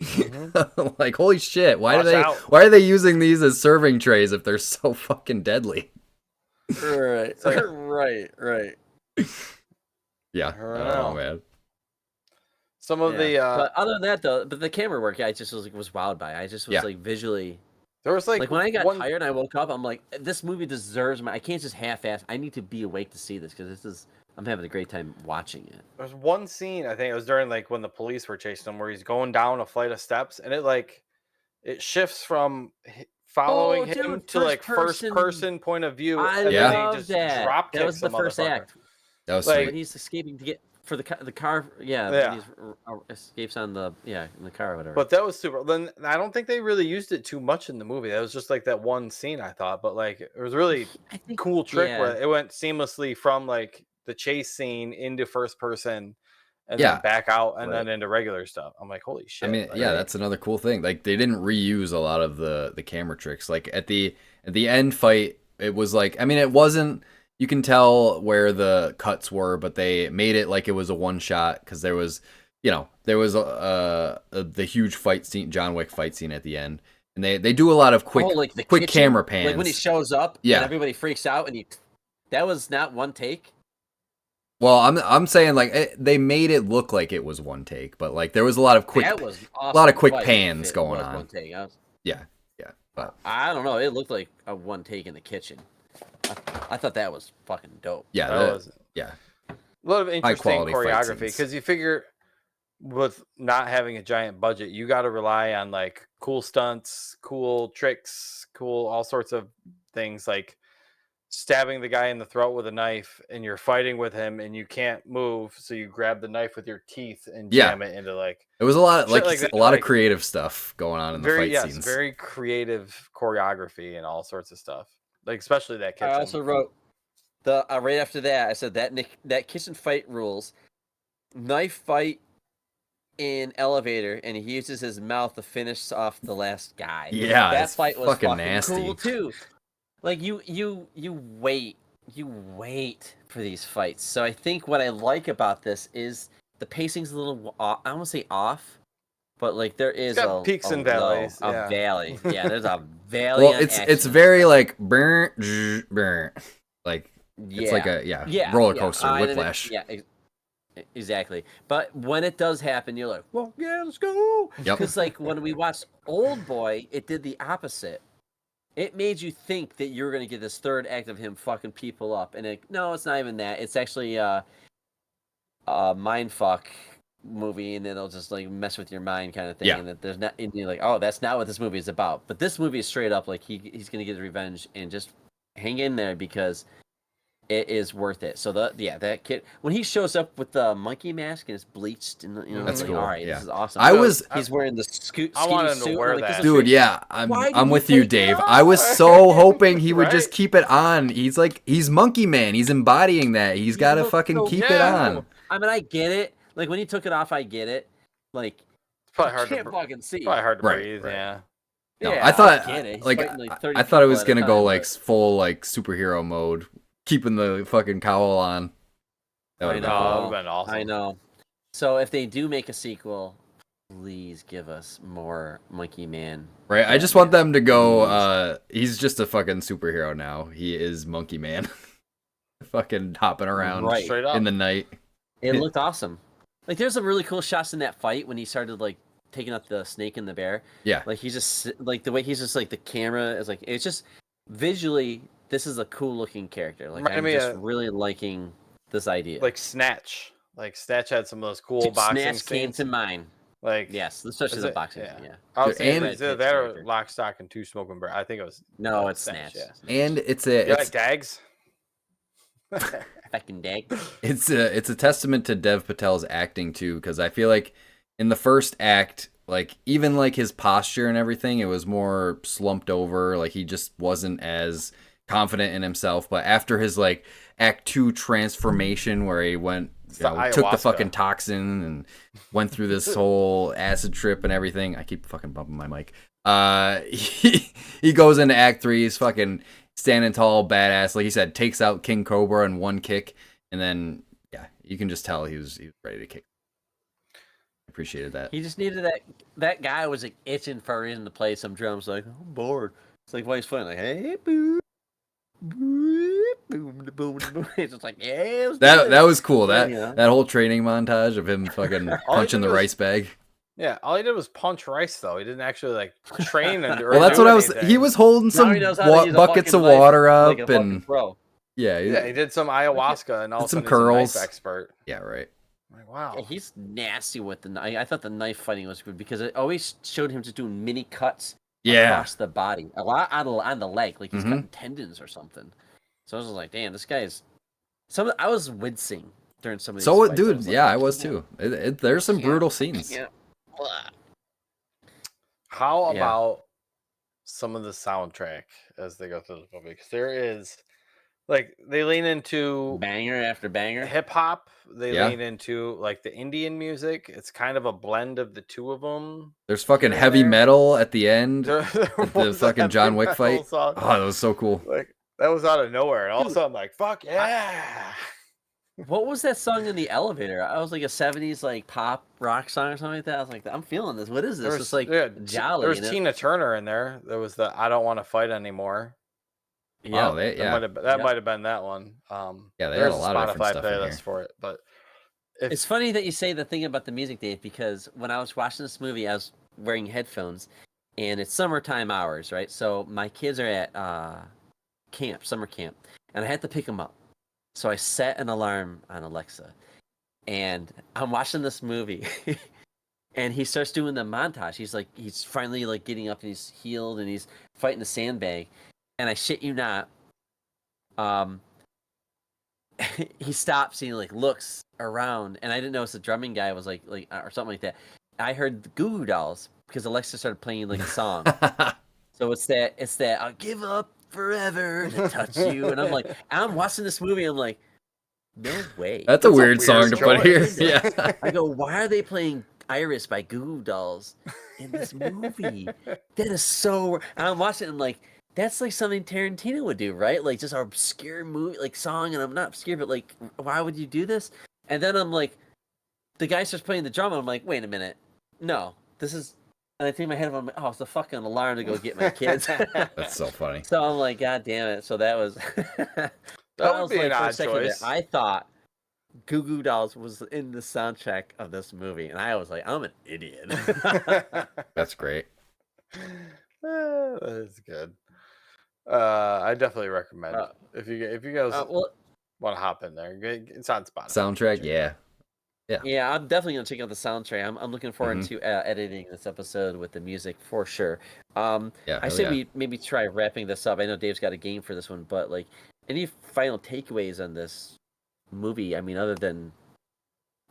Mm-hmm. Like, holy shit, why are they using these as serving trays if they're so fucking deadly?
Right. Right.
Yeah, I don't know, man.
Some of the
but other than that though, but the camera work, I just was wowed by. I just was like visually.
There was like
when I got tired and I woke up, I'm like, this movie deserves I can't just half-ass. I need to be awake to see this because I'm having a great time watching it.
There's one scene, I think it was during like when the police were chasing him, where he's going down a flight of steps, and it shifts from following him to like first person point of view.
I love that.
Drop
that was the first act.
That was
like when he's escaping to get for the car. Yeah. He escapes on in the car or whatever.
But that was super. Then I don't think they really used it too much in the movie. That was just like that one scene, I thought. But like it was really cool trick where it went seamlessly from like the chase scene into first person and then back out and then into regular stuff. I'm like, holy shit.
I mean, that's another cool thing. Like they didn't reuse a lot of the camera tricks. Like at the end fight, it was like, I mean, it wasn't, you can tell where the cuts were, but they made it like it was a one shot because there was the huge fight scene, John Wick fight scene at the end. And they do a lot of quick camera pans.
Like when he shows up and everybody freaks out and that was not one take.
Well, I'm saying like they made it look like it was one take, but like there was a lot of quick pans going on.
One take.
Yeah. But
I don't know. It looked like a one take in the kitchen. I thought that was fucking dope.
Yeah,
a lot of interesting choreography because you figure with not having a giant budget, you got to rely on like cool stunts, cool tricks, cool all sorts of things like stabbing the guy in the throat with a knife and you're fighting with him and you can't move, so you grab the knife with your teeth and jam it into like.
It was a lot of creative stuff going on in the fight scenes.
Very creative choreography and all sorts of stuff. Like especially that kitchen.
I also wrote right after that. I said that kitchen fight rules. Knife fight in elevator, and he uses his mouth to finish off the last guy.
Yeah,
that fight was fucking
nasty.
Cool too. Like you wait for these fights. So I think what I like about this is the pacing's a little I don't want to say off. But like there is
peaks and valleys.
A valley. Yeah, there's a valley.
Well, it's very like burn, like it's like a roller coaster, whiplash.
Yeah, exactly. But when it does happen, you're like, well, yeah, let's go.
Yep.
Because like when we watched Old Boy, it did the opposite. It made you think that you were gonna get this third act of him fucking people up, and no, it's not even that. It's actually a mind fuck movie, and it'll just like mess with your mind kind of thing. And that there's not, and you're like, oh, that's not what this movie is about. But this movie is straight up like he's gonna get his revenge, and just hang in there because it is worth it. So that kid when he shows up with the monkey mask and it's bleached, and
that's
like,
cool.
All right, this is awesome.
He's
wearing the I
want him to wear that,
dude. Yeah, I'm with you, Dave. I was so hoping he would just keep it on. He's Monkey Man. He's embodying that. He's got to fucking keep it on.
I mean, I get it. Like when he took it off, I get it. Like
it's probably hard
to fucking see.
Probably hard to breathe.
Yeah,
No,
Yeah,
I thought
I get it. He's
like
fighting, like, 30
I thought it
people
was
at a
gonna go
time,
like
but-
full like superhero mode, keeping the fucking cowl on. That
I
would have
know.
been
that
cool.
would've been awesome.
I know. So if they do make a sequel, please give us more Monkey Man.
Right? I just want them to go.
Please.
He's just a fucking superhero now. He is Monkey Man, fucking hopping around
Right.
Straight up.
in the night.
It looked awesome. Like there's some really cool shots in that fight when he started like taking out the snake and the bear.
Yeah.
Like he's just like the way he's just like the camera is like it's just visually this is a cool looking character. Like
Reminded
I'm
me
just
of-
really liking this idea.
Like Snatch. Like Snatch had some of those cool
Dude,
boxing
Snatch came
scenes.
to mind.
Like
Yes, especially
is
the
it-
boxing.
yeah.
Yeah.
I was
Dude,
thinking
and-
it's either that or Lock, Stock, and Two Smoking Barrels. I think it was.
No, it's Snatch.
Yeah.
And it's
You
a
like
it's,
Dags?
Fucking dag.
it's a testament to Dev Patel's acting too, because I feel like in the first act, like even like his posture and everything, it was more slumped over. Like he just wasn't as confident in himself. But after his like Act 2 transformation, where he went,
the
took the
ayahuasca.
fucking toxin and went through this whole acid trip and everything. I keep fucking bumping my mic. He goes into Act 3. He's fucking standing tall, badass. Like he said, takes out King Cobra in one kick, and then yeah, you can just tell he was ready to kick. Appreciated that.
He just needed that guy was like itching for a reason to play some drums. Like I'm bored. It's like why he's playing like hey boom, boom, boom, boom, boom. It's just like yeah.
That was cool.
Yeah,
That
yeah.
that whole training montage of him fucking punching the
did was-
rice bag.
Yeah, all he did was punch rice, though. He didn't actually like train and.
Well, that's what I was. He was holding
Now
some
he knows how to use a
buckets of
fucking knife
water up
like a fucking
and
pro.
yeah,
Yeah, he did some ayahuasca and all
Did
of a
some
sudden he's a
curls.
knife expert.
yeah, right.
I'm like, wow.
Yeah, he's nasty with the knife. I thought the knife fighting was good because it always showed him just doing mini cuts
Yeah,
across the body, a lot on the leg, like he's
Mhm.
cutting tendons or something. So I was just like, damn, this guy's. I was wincing during some of these.
so
fights.
dude,
like,
yeah, I was too. There's some
Yeah.
brutal scenes.
Yeah.
How
Yeah.
about some of the soundtrack as they go through the movie? Because there is, like, they lean into
Banger after banger.
hip hop. They
Yeah.
lean into like the Indian music. It's kind of a blend of the two of them.
There's fucking
Here and
heavy
there.
metal at the end.
There
The
was a
fucking John
heavy
Wick
metal
fight.
song.
Oh, that was so cool.
Like that was out of nowhere, and all of a sudden, I'm like, "Fuck yeah!"
What was that song in the elevator? I was like a '70s like pop rock song or something like that. I was like, I'm feeling this. What is this? It's like jolly.
There was
you know?
Tina Turner in there. There was the "I Don't Want to Fight Anymore."
Yeah.
Oh, they, yeah,
That
Yeah.
might have been that one.
Yeah, they had
there's
a lot of different
Spotify
stuff in
playlist
here.
for it, but if,
It's funny that you say the thing about the music, Dave, because when I was watching this movie, I was wearing headphones, and it's summertime hours, right? So my kids are at summer camp, and I had to pick them up. So I set an alarm on Alexa, and I'm watching this movie, and he starts doing the montage. He's finally like getting up, and he's healed, and he's fighting the sandbag, and I shit you not, he stops and he like looks around, and I didn't notice the drumming guy was like or something like that. I heard the Goo Goo Dolls because Alexa started playing like a song. So it's that I'll give up forever to touch you, and I'm like, I'm watching this movie, I'm like, no way.
That's a weird song to put here.
choice.
Yeah.
I go, why are they playing Iris by Goo Goo Dolls in this movie? That is so. And I'm watching it, I'm like, that's like something Tarantino would do, right? Like just an obscure movie, like song, and I'm not obscure, but like, why would you do this? And then I'm like, the guy starts playing the drum, and I'm like, wait a minute, no, this is. And I think in my head, I'm like, oh, it's a fucking alarm to go get my kids.
That's so funny.
So I'm like, God damn it! So that was.
That would be an
for a
odd
second there,
choice.
I thought Goo Goo Dolls was in the soundtrack of this movie, and I was like, I'm an idiot.
That's great.
That is good. I definitely recommend it. If you guys
well,
want to hop in there, it's on Spotify.
Soundtrack, yeah.
yeah, I'm definitely gonna check out the soundtrack. I'm looking forward
Mhm.
to editing this episode with the music for sure.
Yeah,
I
hell
say
yeah.
we maybe try wrapping this up. I know Dave's got a game for this one, but like, any final takeaways on this movie? I mean, other than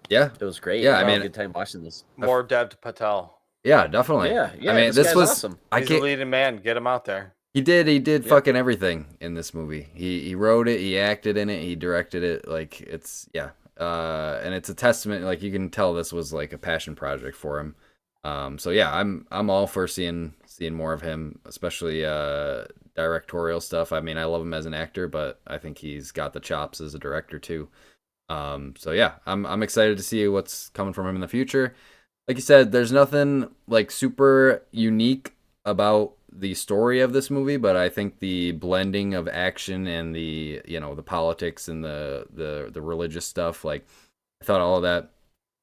Yeah,
it was great.
Yeah, I
had a
mean-
good time watching this.
More Dev Patel.
yeah, definitely.
Yeah,
I mean,
this
this
guy's
was.
awesome.
I
He's the
can't.
leading man. Get him out there.
He did
Yeah.
fucking everything in this movie. He wrote it, he acted in it, he directed it. Like it's and it's a testament. Like you can tell this was like a passion project for him. So yeah, I'm all for seeing seeing more of him, especially directorial stuff. I mean, I love him as an actor, but I think he's got the chops as a director too. So yeah, I'm excited to see what's coming from him in the future. Like you said, there's nothing like super unique about the story of this movie, but I think the blending of action and the the politics and the religious stuff, like I thought all of that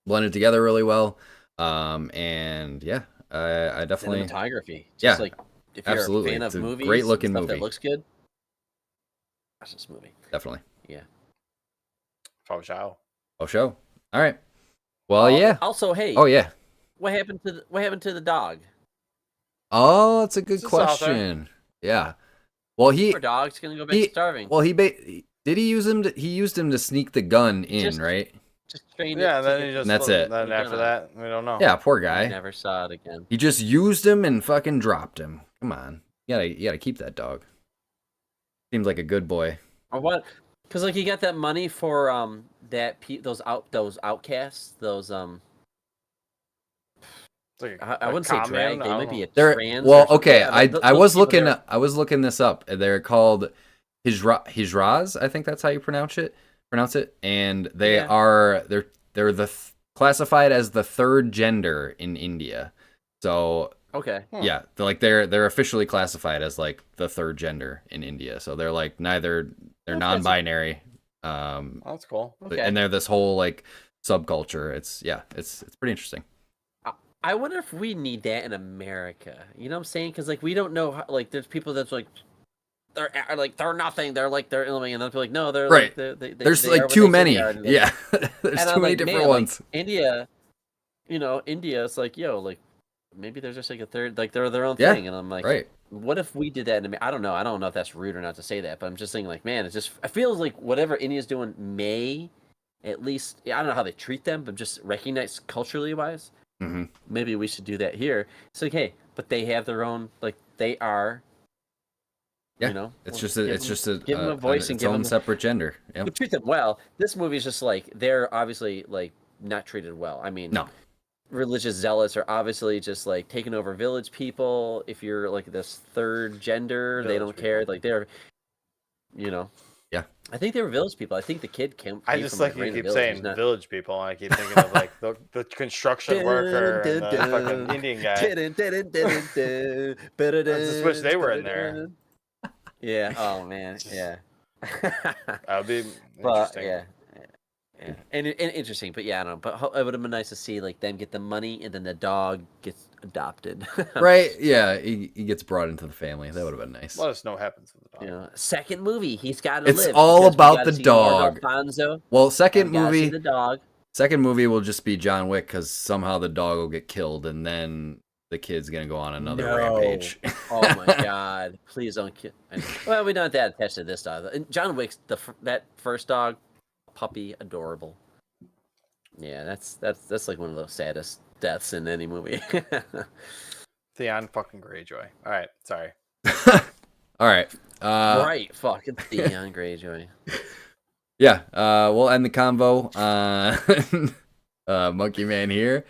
blended together really well. And yeah, I definitely
cinematography.
Yeah,
Like if you're
absolutely.
a fan
It's
of
a
movies,
great looking
and stuff
movie.
that looks good, watch this movie.
Definitely.
Yeah.
Oh, show.
Oh, show. All right. Well, yeah.
Also, hey.
Oh, yeah.
What happened to the dog?
Oh, that's a good
It's just out there.
question. Yeah. Well,
Poor dog's gonna go back starving.
Well, did he use him? He used him to sneak the gun in, right?
Just trained
Yeah,
it.
then he just.
And that's it.
Then after that, we don't know.
Yeah, poor
I
guy.
never saw it again.
He just used him and fucking dropped him. Come on, you gotta keep that dog. Seems like a good boy.
Or what? Because like he got that money for those outcasts, those
Like
I wouldn't say drag. They might be a
They're
trans.
well,
or
okay.
something.
I was looking this up. They're called Hijraz. I think that's how you pronounce it. And they're classified as the third gender in India. So
okay.
yeah, they're officially classified as like the third gender in India. So they're like they're non-binary.
That's cool.
Okay.
And they're this whole like subculture. It's pretty interesting.
I wonder if we need that in America. You know what I'm saying? Because like we don't know how, like there's people that's like they're nothing. They're like they're and they'll be like no, they're
right.
Like,
there's
they
like
are
too
what they
many.
say they are.
Yeah, there's too many different ones.
Like, India, India. It's like like maybe there's just like a third, like they're their own thing, and I'm like,
right.
What if we did that in America? I don't know. I don't know if that's rude or not to say that, but I'm just saying like, man, it feels like whatever India's doing may at least I don't know how they treat them, but just recognize culturally wise.
Mm-hmm.
Maybe we should do that here. It's like, hey, but they have their own, like they are.
Yeah, it's just a
give them a voice and give
them
them
separate gender. Yeah,
we treat them well. This movie is just like they're obviously like not treated well. I mean,
no,
religious zealots are obviously just like taking over village people. If you're like this third gender, they don't care. Like they're,
Yeah,
I think they were village people. I think the kid came.
I just
from
like you keep saying
not...
village people, and I keep thinking of like the construction worker and the fucking Indian guy. I just wish they were in there.
Yeah. Oh man. Yeah.
That would be interesting.
Yeah. And interesting, but yeah, I don't know. But it would have been nice to see like them get the money, and then the dog gets adopted.
right? Yeah, he gets brought into the family. That would have been nice.
Let us know what happens with the dog.
Second movie, he's got to live.
It's all about the dog.
Alfonso.
Well, second movie,
the dog.
Second movie will just be John Wick because somehow the dog will get killed, and then the kid's gonna go on another rampage.
Oh my god! Please don't kill. Well, we don't have that attached to this dog. John Wick's that first dog. Puppy, adorable. Yeah, that's like one of those saddest deaths in any movie.
Theon fucking Greyjoy. All right, sorry.
All right.
Right, fucking Theon Greyjoy.
Yeah, we'll end the convo. Monkey Man here,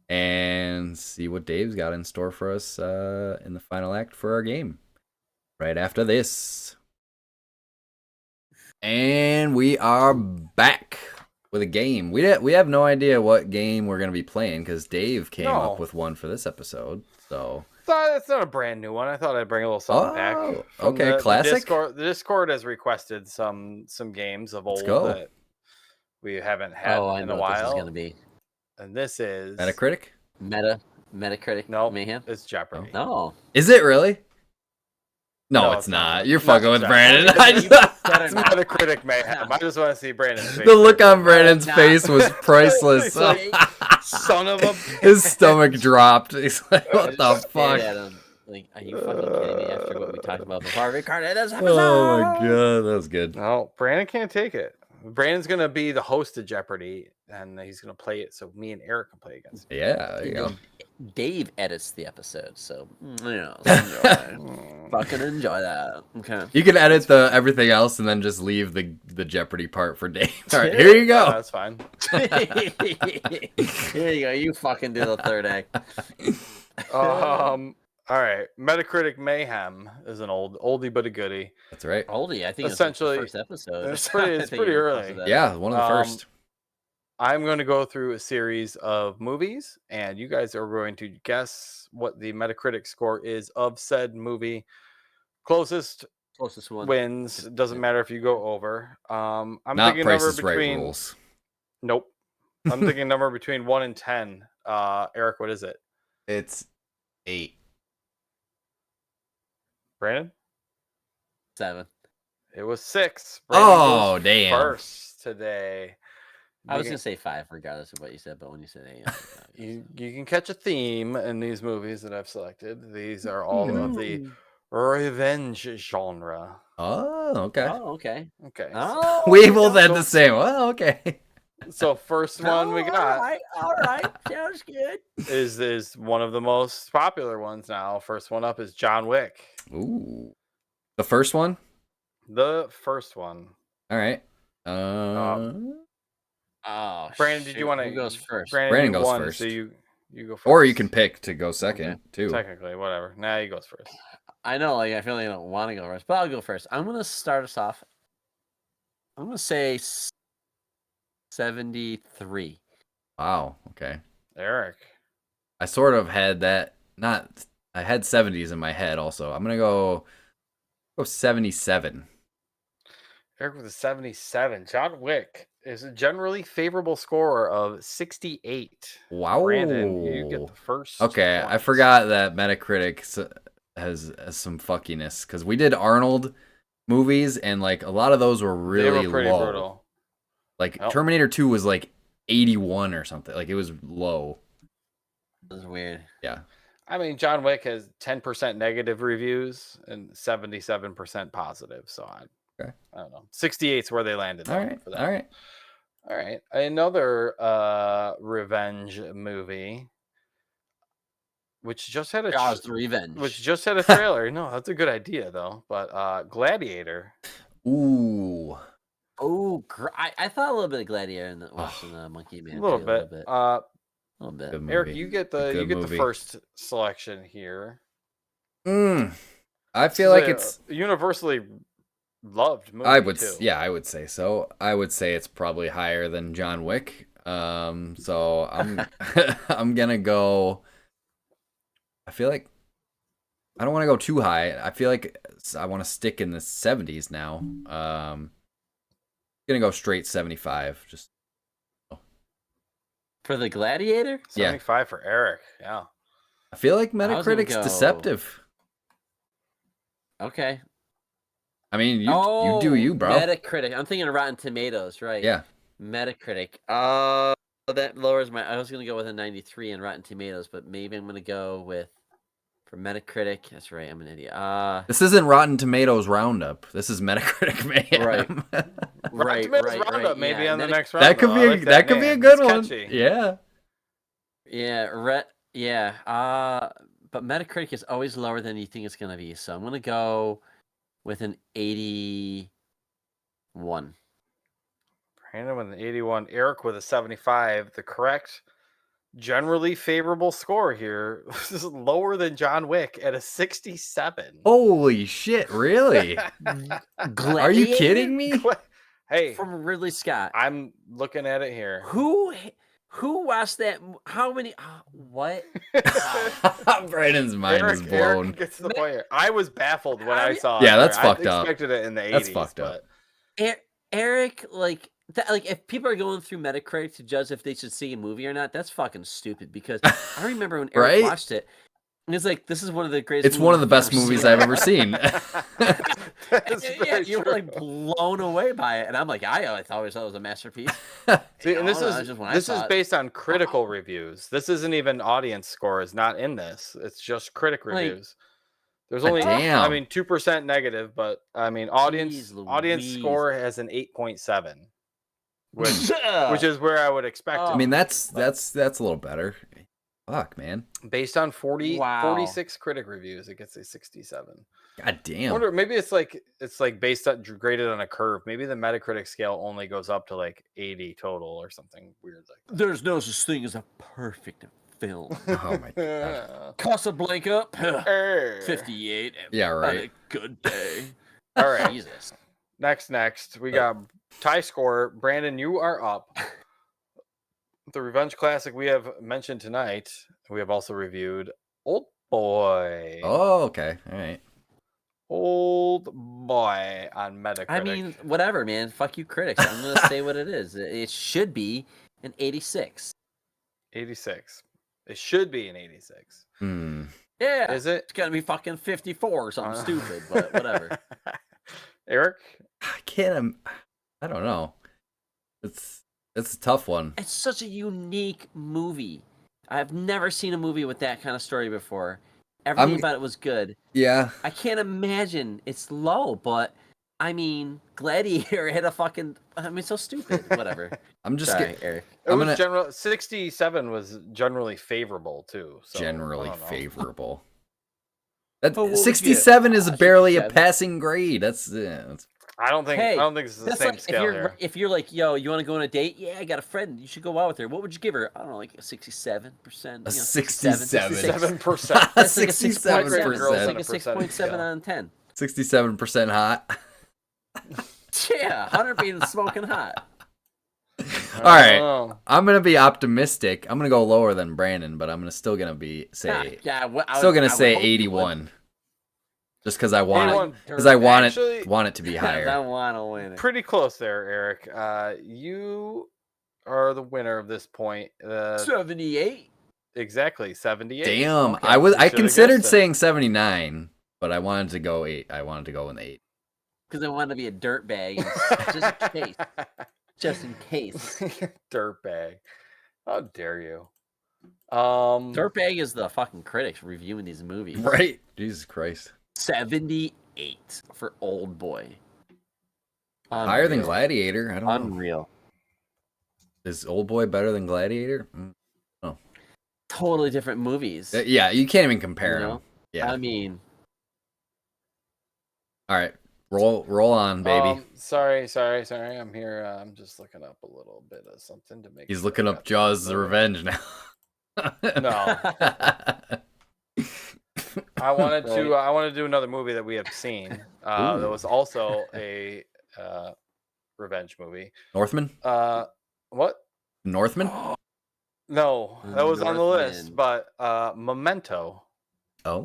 and see what Dave's got in store for us in the final act for our game. Right after this. And we are back with a game. We have no idea what game we're going to be playing because Dave came up with one for this episode. So
it's not a brand new one. I thought I'd bring a little something back.
Okay, classic.
The Discord has requested some games of old that we haven't had in a while.
This is going to be.
And this is
Metacritic.
Metacritic.
No,
Mayhem.
It's Jeopardy.
No.
Is it really? No, it's not. You're fucking with Brandon.
It's Metacritic mayhem. I just want to see Brandon's face.
The look on Brandon's face was priceless.
Son of a...
His stomach dropped. He's like, what the fuck?
Like, are you fucking kidding me after what we talked about before? Recorded this episode?
Oh my god, that was good.
No, Brandon can't take it. Brandon's going to be the host of Jeopardy, and he's going to play it so me and Eric can play against him.
Yeah, there you go.
Dave edits the episode, so fucking enjoy that. Okay.
You can edit everything else and then just leave the Jeopardy part for Dave. All right, here you go.
That's fine.
Here you go. You fucking do the third act.
All All right, Metacritic Mayhem is an oldie but a goodie.
That's right.
Oldie, I think
Essentially,
it was like the first episode.
it's
I
pretty
think you posted
early.
that.
Yeah, one of the first.
I'm going to go through a series of movies, and you guys are going to guess what the Metacritic score is of said movie. Closest
Closest one
wins. Doesn't matter if you go over. I'm
Not
thinking
Price
number
is Right
between.
rules.
Nope. I'm thinking number between 1 and 10. Eric, what is it?
It's 8.
Brandon?
7.
It was 6. Brandon
Oh,
goes
damn.
first today.
I was gonna say 5, regardless of what you said, but when you said 8,
You can catch a theme in these movies that I've selected. These are all of the revenge genre.
Oh, okay.
Oh, okay.
Okay.
Oh,
We both had the same. Well, okay.
So first one we got
All right, sounds good.
is one of the most popular ones now. First one up is John Wick.
Ooh. The first one?
The first one.
All right.
Oh,
Brandon, did you want to?
Who goes first?
Brandon
you
goes
won,
first.
so you go first.
Or you can pick to go second, too.
Technically, whatever. Nah, he goes first.
I know, like I feel like I don't want to go first, but I'll go first. I'm gonna start us off. I'm gonna say 73.
Wow. Okay.
Eric.
I sort of had that. I had 70s in my head also. I'm going to go 77.
Eric with a 77. John Wick is a generally favorable score of 68.
Wow.
Brandon, you get the first.
Okay, I
point.
forgot that Metacritic has some fuckiness because we did Arnold movies and like a lot of those were really
They were pretty
low.
brutal.
Like Terminator 2 was like 81 or something. Like it was low.
That's weird.
Yeah.
I mean, John Wick has 10% negative reviews and 77% positive. So I don't know. 68 is where they landed.
All right.
For that. All right. Another revenge movie, which just had a
Revenge.
Which just had a trailer. No, that's a good idea though. But Gladiator.
Ooh.
Oh, I thought a little bit of Gladiator in watching Monkey Man.
A little bit.
A little bit.
Eric, you get the first selection here.
I feel like it's
universally loved movie.
I would say so. I would say it's probably higher than John Wick. So I'm I'm gonna go. I feel like I don't want to go too high. I feel like I want to stick in the 70s now. Gonna go straight 75. Just
for the Gladiator.
75 for Eric. Yeah.
I feel like Metacritic's deceptive.
Okay.
I mean, you do you, bro.
Metacritic. I'm thinking of Rotten Tomatoes, right?
Yeah.
Metacritic. That lowers my. I was gonna go with a 93 in Rotten Tomatoes, but maybe I'm gonna go with for Metacritic. That's right. I'm an idiot.
This isn't Rotten Tomatoes Roundup. This is Metacritic Mayhem.
Rotten Tomatoes Roundup. Maybe on the next round.
That could be that could be a good one. Yeah.
Yeah. But Metacritic is always lower than you think it's gonna be, so I'm gonna go with an 81.
Brandon with an 81. Eric with a 75. The correct, generally favorable score here. This is lower than John Wick at a 67.
Holy shit! Really? Are you kidding me?
Hey,
from Ridley Scott.
I'm looking at it here.
Who watched that? How many? What?
Brandon's mind is blown.
Eric gets the point here. I was baffled when I saw.
Yeah, that's fucked up.
I expected it in the 80s.
That's fucked up.
Eric, like if people are going through Metacritic to judge if they should see a movie or not, that's fucking stupid. Because I remember when Eric watched it, and it's like, this is one of the greatest.
It's one of the best movies I've ever seen.
You were like blown away by it, and I'm like, I always thought it was a masterpiece.
See, and this is based on critical reviews. This isn't even audience scores. Not in this. It's just critic reviews. There's only, I mean, 2% negative, but I mean, audience score has an 8.7, which is where I would expect it.
I mean, that's a little better. Fuck, man.
Based on 46 critic reviews, it gets a 67.
God damn.
I wonder, maybe it's like based on graded on a curve. Maybe the Metacritic scale only goes up to like 80 total or something weird like that.
There's no such thing as a perfect film.
Oh my god.
Casablanca, 58.
Yeah,
On
right.
a good day.
All right.
Jesus.
Next, we got tie score. Brandon, you are up. The revenge classic we have mentioned tonight. We have also reviewed Old Boy.
Oh, okay. All right.
Old Boy on Metacritic.
I mean, whatever, man. Fuck you, critics. I'm gonna say what it is. It should be an 86.
86. It should be an 86.
Hmm.
Yeah.
Is it?
It's gonna be fucking 54 or something stupid, but whatever.
Eric?
I can't. I don't know. It's a tough one.
It's such a unique movie. I've never seen a movie with that kind of story before. Everything about it was good.
Yeah.
I can't imagine it's low, but I mean, Gladiator had a fucking. I mean, so stupid. Whatever.
I'm just
Sorry, Eric.
It was general. 67 was generally favorable too. So
generally favorable.
But what would you
67
get?
is barely a
67.
passing grade. That's
I don't think this is the same
like
scale here.
if you're like, yo, you want to go on a date? Yeah, I got a friend. You should go out with her. What would you give her? I don't know, like a 67%.
a 67.
7%.
That's like a
67%.
That's like a 6.7 out of 10.
67% hot.
Yeah, 100 being smoking hot.
All right, I'm gonna be optimistic. I'm gonna go lower than Brandon, but I'm still gonna say 81. Just because I want it to be higher.
I want to win it.
Pretty close there, Eric. You are the winner of this point.
78.
Exactly, 78.
Damn,
Okay,
I considered saying 79, but I wanted to go 8. I wanted to go in the 8
because I wanted to be a dirtbag, just in case. Just in case.
Dirtbag. How dare you?
Dirtbag is the fucking critics reviewing these movies.
Right? Jesus Christ.
78 for Old Boy. Unreal.
Higher than Gladiator? I don't know.
Unreal.
Is Old Boy better than Gladiator? Oh.
Totally different movies.
Yeah, you can't even compare them. Yeah.
I mean.
All right. Roll on, baby.
Sorry. I'm here. I'm just looking up a little bit of something to make.
He's looking up Jaws: The Revenge now.
No. I wanted to do another movie that we have seen. That was also a revenge movie.
Northman?
What?
Northman?
No, that was on the list, but Memento.
Oh,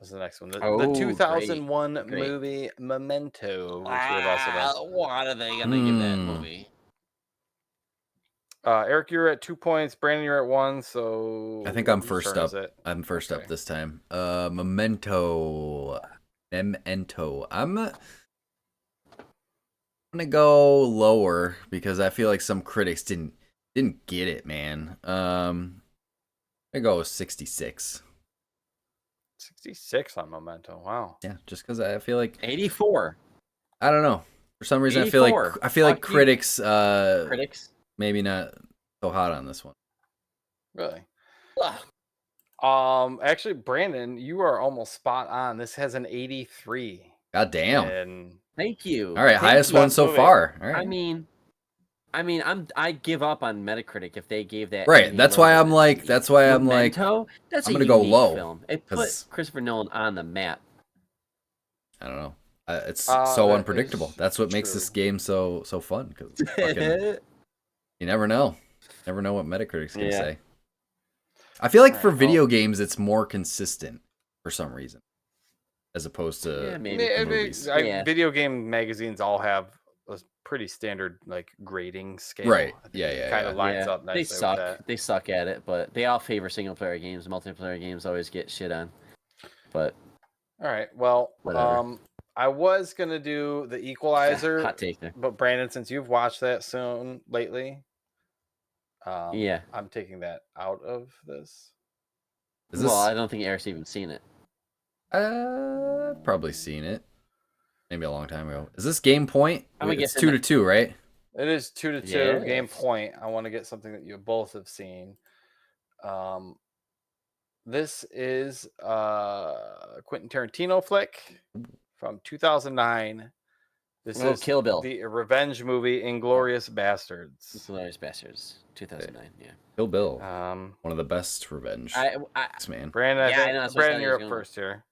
was the next one. The 2001 movie Memento, which we have also done.
What are they gonna give that movie?
Eric, you're at 2 points. Brandon, you're at 1. So
I think I'm first up. I'm first up this time. Memento. I'm gonna go lower because I feel like some critics didn't get it, man. I'm gonna go 66.
66 on Memento. Wow.
Yeah, just because I feel like
84.
I don't know. For some reason,
84.
I feel like critics.
Critics.
Maybe not so hot on this one.
Really? Actually, Brandon, you are almost spot on. This has an 83.
God damn.
And
thank you.
All right, highest one so far. All right.
I mean, I give up on Metacritic if they gave that.
Right. That's why I'm like.
That's
I'm gonna go low.
Film. It put Christopher Nolan on the map.
I don't know. It's so unpredictable. That's what makes this game so fun. Because you never know. Never know what Metacritic's gonna say. I feel like for video games, it's more consistent for some reason, as opposed to movies.
Video game magazines all have a pretty standard grading scale.
Right. Yeah.
Kind of lines up nicely.
They suck.
With that.
They suck at it, but they all favor single player games. Multiplayer games always get shit on. But
all right. Well,
whatever.
I was gonna do The Equalizer.
Hot take there.
But Brandon, since you've watched that lately, I'm taking that out of this.
Well, I don't think Eric's even seen it.
Probably seen it. Maybe a long time ago. Is this game point? It's 2-2, right?
It is 2-2 game point. I want to get something that you both have seen. This is a Quentin Tarantino flick from 2009. This
Oh,
is
Kill Bill.
the revenge movie, Inglorious Bastards.
Inglourious Bastards, 2009. Yeah.
Kill Bill.
Um,
One of the best revenge. Man.
Brandon,
Yeah, I
I
know,
think
that's what I thought
Brandon,
he
you're
was
up
going.
first here.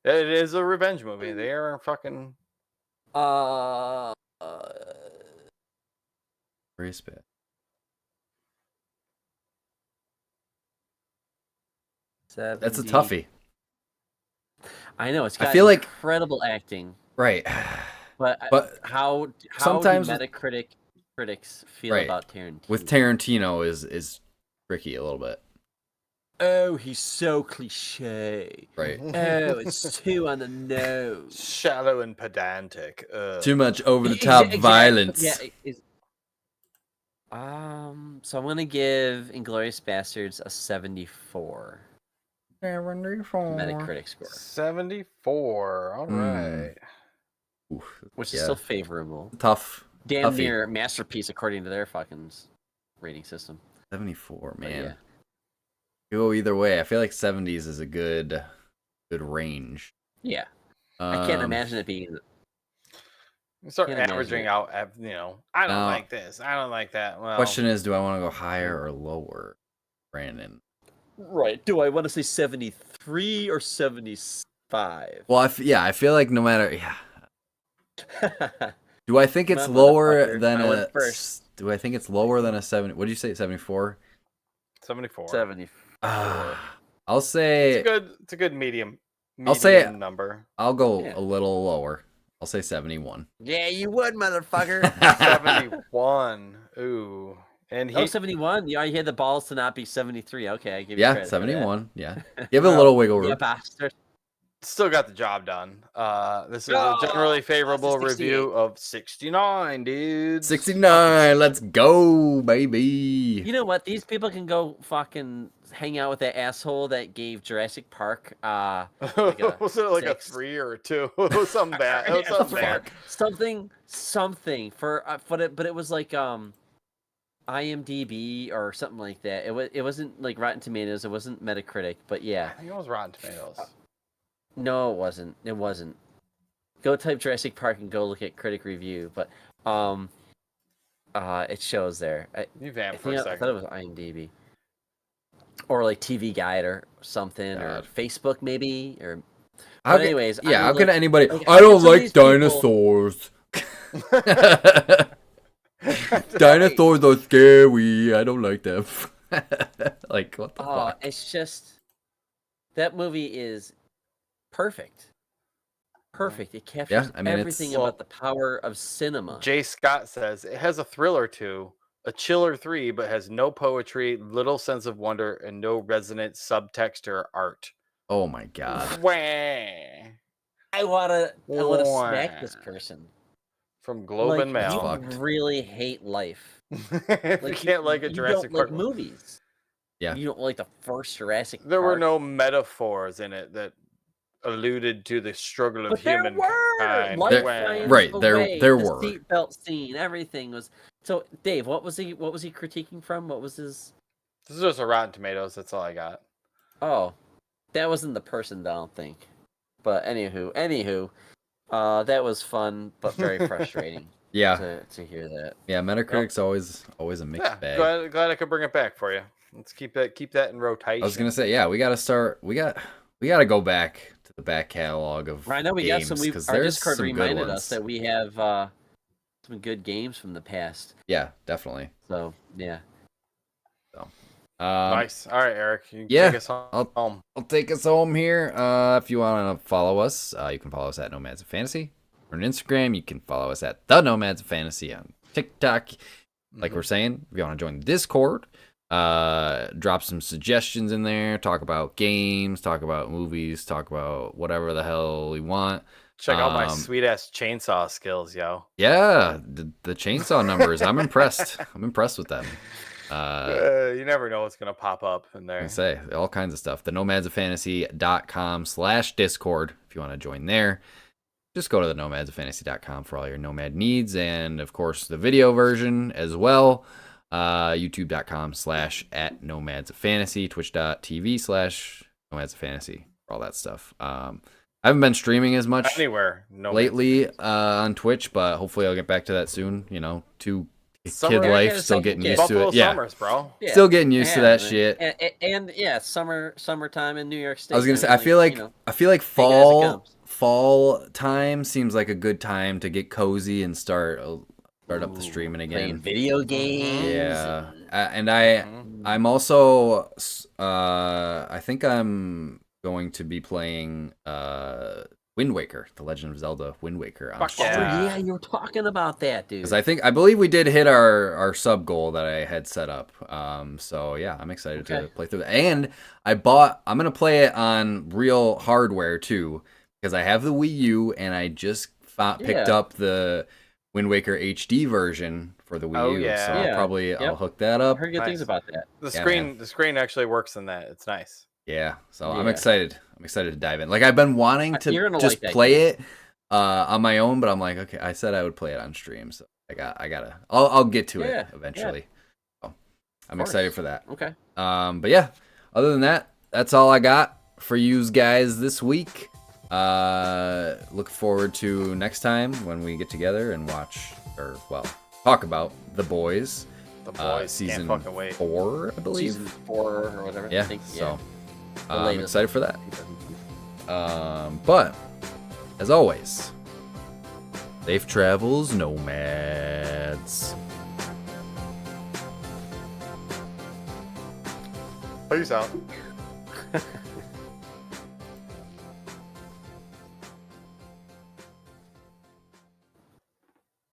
It is a revenge movie. They are fucking.
Very bad. That's a toughie.
I know it's got
I feel like
incredible acting,
right,
but how
sometimes
do Metacritic critics feel
right
about Tarantino?
with Tarantino is tricky a little bit.
Oh, he's so cliche.
Right.
Oh, it's too on the nose.
Shallow and pedantic.
Too much over the top violence.
Yeah. So I'm gonna give Inglourious Bastards a 74.
74.
Metacritic score,
74. All right.
Oof,
which is still favorable.
Tough.
Damn
Tuffy.
near masterpiece according to their fucking rating system.
74, man.
Yeah.
Go either way. I feel like 70s is a good range.
Yeah. I can't imagine it being.
You start averaging out, I don't like this. I don't like that. Well,
question is, do I want to go higher or lower, Brandon?
Right. Do I want to say 73 or 75?
Well, I feel like no matter, Do I think it's lower than a? Do I think it's lower than a 70? What did you say? 74.
74.
74.
I'll say
it's a good medium.
I'll say
number.
I'll go a little lower. I'll say 71.
Yeah, you would, motherfucker.
71. Ooh. And
71. Yeah, you had the balls to not be 73. Okay, I give you credit
71. Yeah, give it a little wiggle room.
Yeah, bastard.
Still got the job done. This is a generally favorable review of 69, dude.
69. Let's go, baby.
You know what? These people can go fucking hang out with that asshole that gave Jurassic Park
was it like
6?
a 3 or a 2? It was something bad. It was something bad.
Something for but it was like IMDb or something like that. It wasn't like Rotten Tomatoes. It wasn't Metacritic. But yeah,
I think it was Rotten Tomatoes.
No, it wasn't. It wasn't. Go type Jurassic Park and go look at critic review. But it shows there.
You vamp for a second.
I thought it was IMDb. Or like TV Guide or something, or Facebook maybe, or. But anyways,
how can anybody? I don't like dinosaurs. Dinosaurs are scary. I don't like them. Like what the fuck?
It's just that movie is perfect. It captures everything about the power of cinema.
Jay Scott says it has a thrill to, a chiller 3, but has no poetry, little sense of wonder, and no resonant subtext or art.
Oh my god!
I wanna smack this person
from Globe and Mail.
You really hate life.
You can't like a Jurassic Park
like movies.
Yeah,
you don't like the first Jurassic Park.
There were no metaphors in it that alluded to the struggle of humankind.
There were.
The seatbelt scene, everything was. So, Dave, what was he critiquing from? What was his?
This is just a Rotten Tomatoes. That's all I got.
Oh, that wasn't the person, I don't think. But anywho, that was fun but very frustrating.
Yeah,
to hear that.
Yeah, Metacritic's always a mixed bag.
Glad I could bring it back for you. Let's keep that in rotation.
I was gonna say, we gotta start. We gotta go back to the back catalog of.
I know we
games,
got some. Our Discord reminded us that we have some good games from the past.
Yeah, definitely.
So yeah.
So.
Nice. All right, Eric. You take us home.
I'll take us home here. If you want to follow us, you can follow us at Nomads of Fantasy. On Instagram, you can follow us at The Nomads of Fantasy on TikTok. Like we're saying, if you want to join the Discord, drop some suggestions in there. Talk about games, talk about movies, talk about whatever the hell we want.
Check out my sweet ass chainsaw skills, yo.
Yeah, the chainsaw numbers. I'm impressed. I'm impressed with them.
You never know what's gonna pop up in there.
I say all kinds of stuff. The nomadsoffantasy.com/Discord if you want to join there. Just go to the nomadsoffantasy.com for all your nomad needs, and of course the video version as well. YouTube.com/@nomadsoffantasy, Twitch.tv/nomadsoffantasy for all that stuff. I haven't been streaming as much
Anywhere, no
lately on Twitch, but hopefully I'll get back to that soon. You know,
Summer,
kid
I
life,
gotta
still
say,
getting
kid.
used to
Buffalo
it. Yeah,
Summers, bro.
Yeah,
still getting used to that
man.
shit.
And yeah, summertime in New York State.
I was gonna say,
mean,
I feel like
take it as it
fall time seems like a good time to get cozy and start up the streaming
playing
again.
video games.
Yeah, and
Mm-hmm.
I'm also I think I'm going to be playing Wind Waker, The Legend of Zelda Wind Waker on
Fuck
stream.
yeah.
Yeah, you were talking about that, dude.
Because I believe we did hit our sub goal that I had set up. So yeah, I'm excited to play through that. And I'm gonna play it on real hardware too, because I have the Wii U and I just picked up the Wind Waker HD version for the Wii U.
yeah.
So
Yeah.
I'll hook that up.
I heard good things about that.
The screen actually works in that. It's nice.
Yeah, so I'm
Yeah.
excited. I'm excited to dive in. Like I've been wanting to just play it on my own, but I'm like, okay, I said I would play it on stream, so I'll get to it eventually. So I'm excited for that.
Okay.
But yeah, other than that, that's all I got for you guys this week. Look forward to next time when we get together and talk about The Boys.
The Boys,
season
can't fucking wait.
4, I believe.
Season 4 or whatever.
Yeah,
I think,
so
The
I'm
latest.
excited for that. But as always, safe travels, nomads.
Peace out.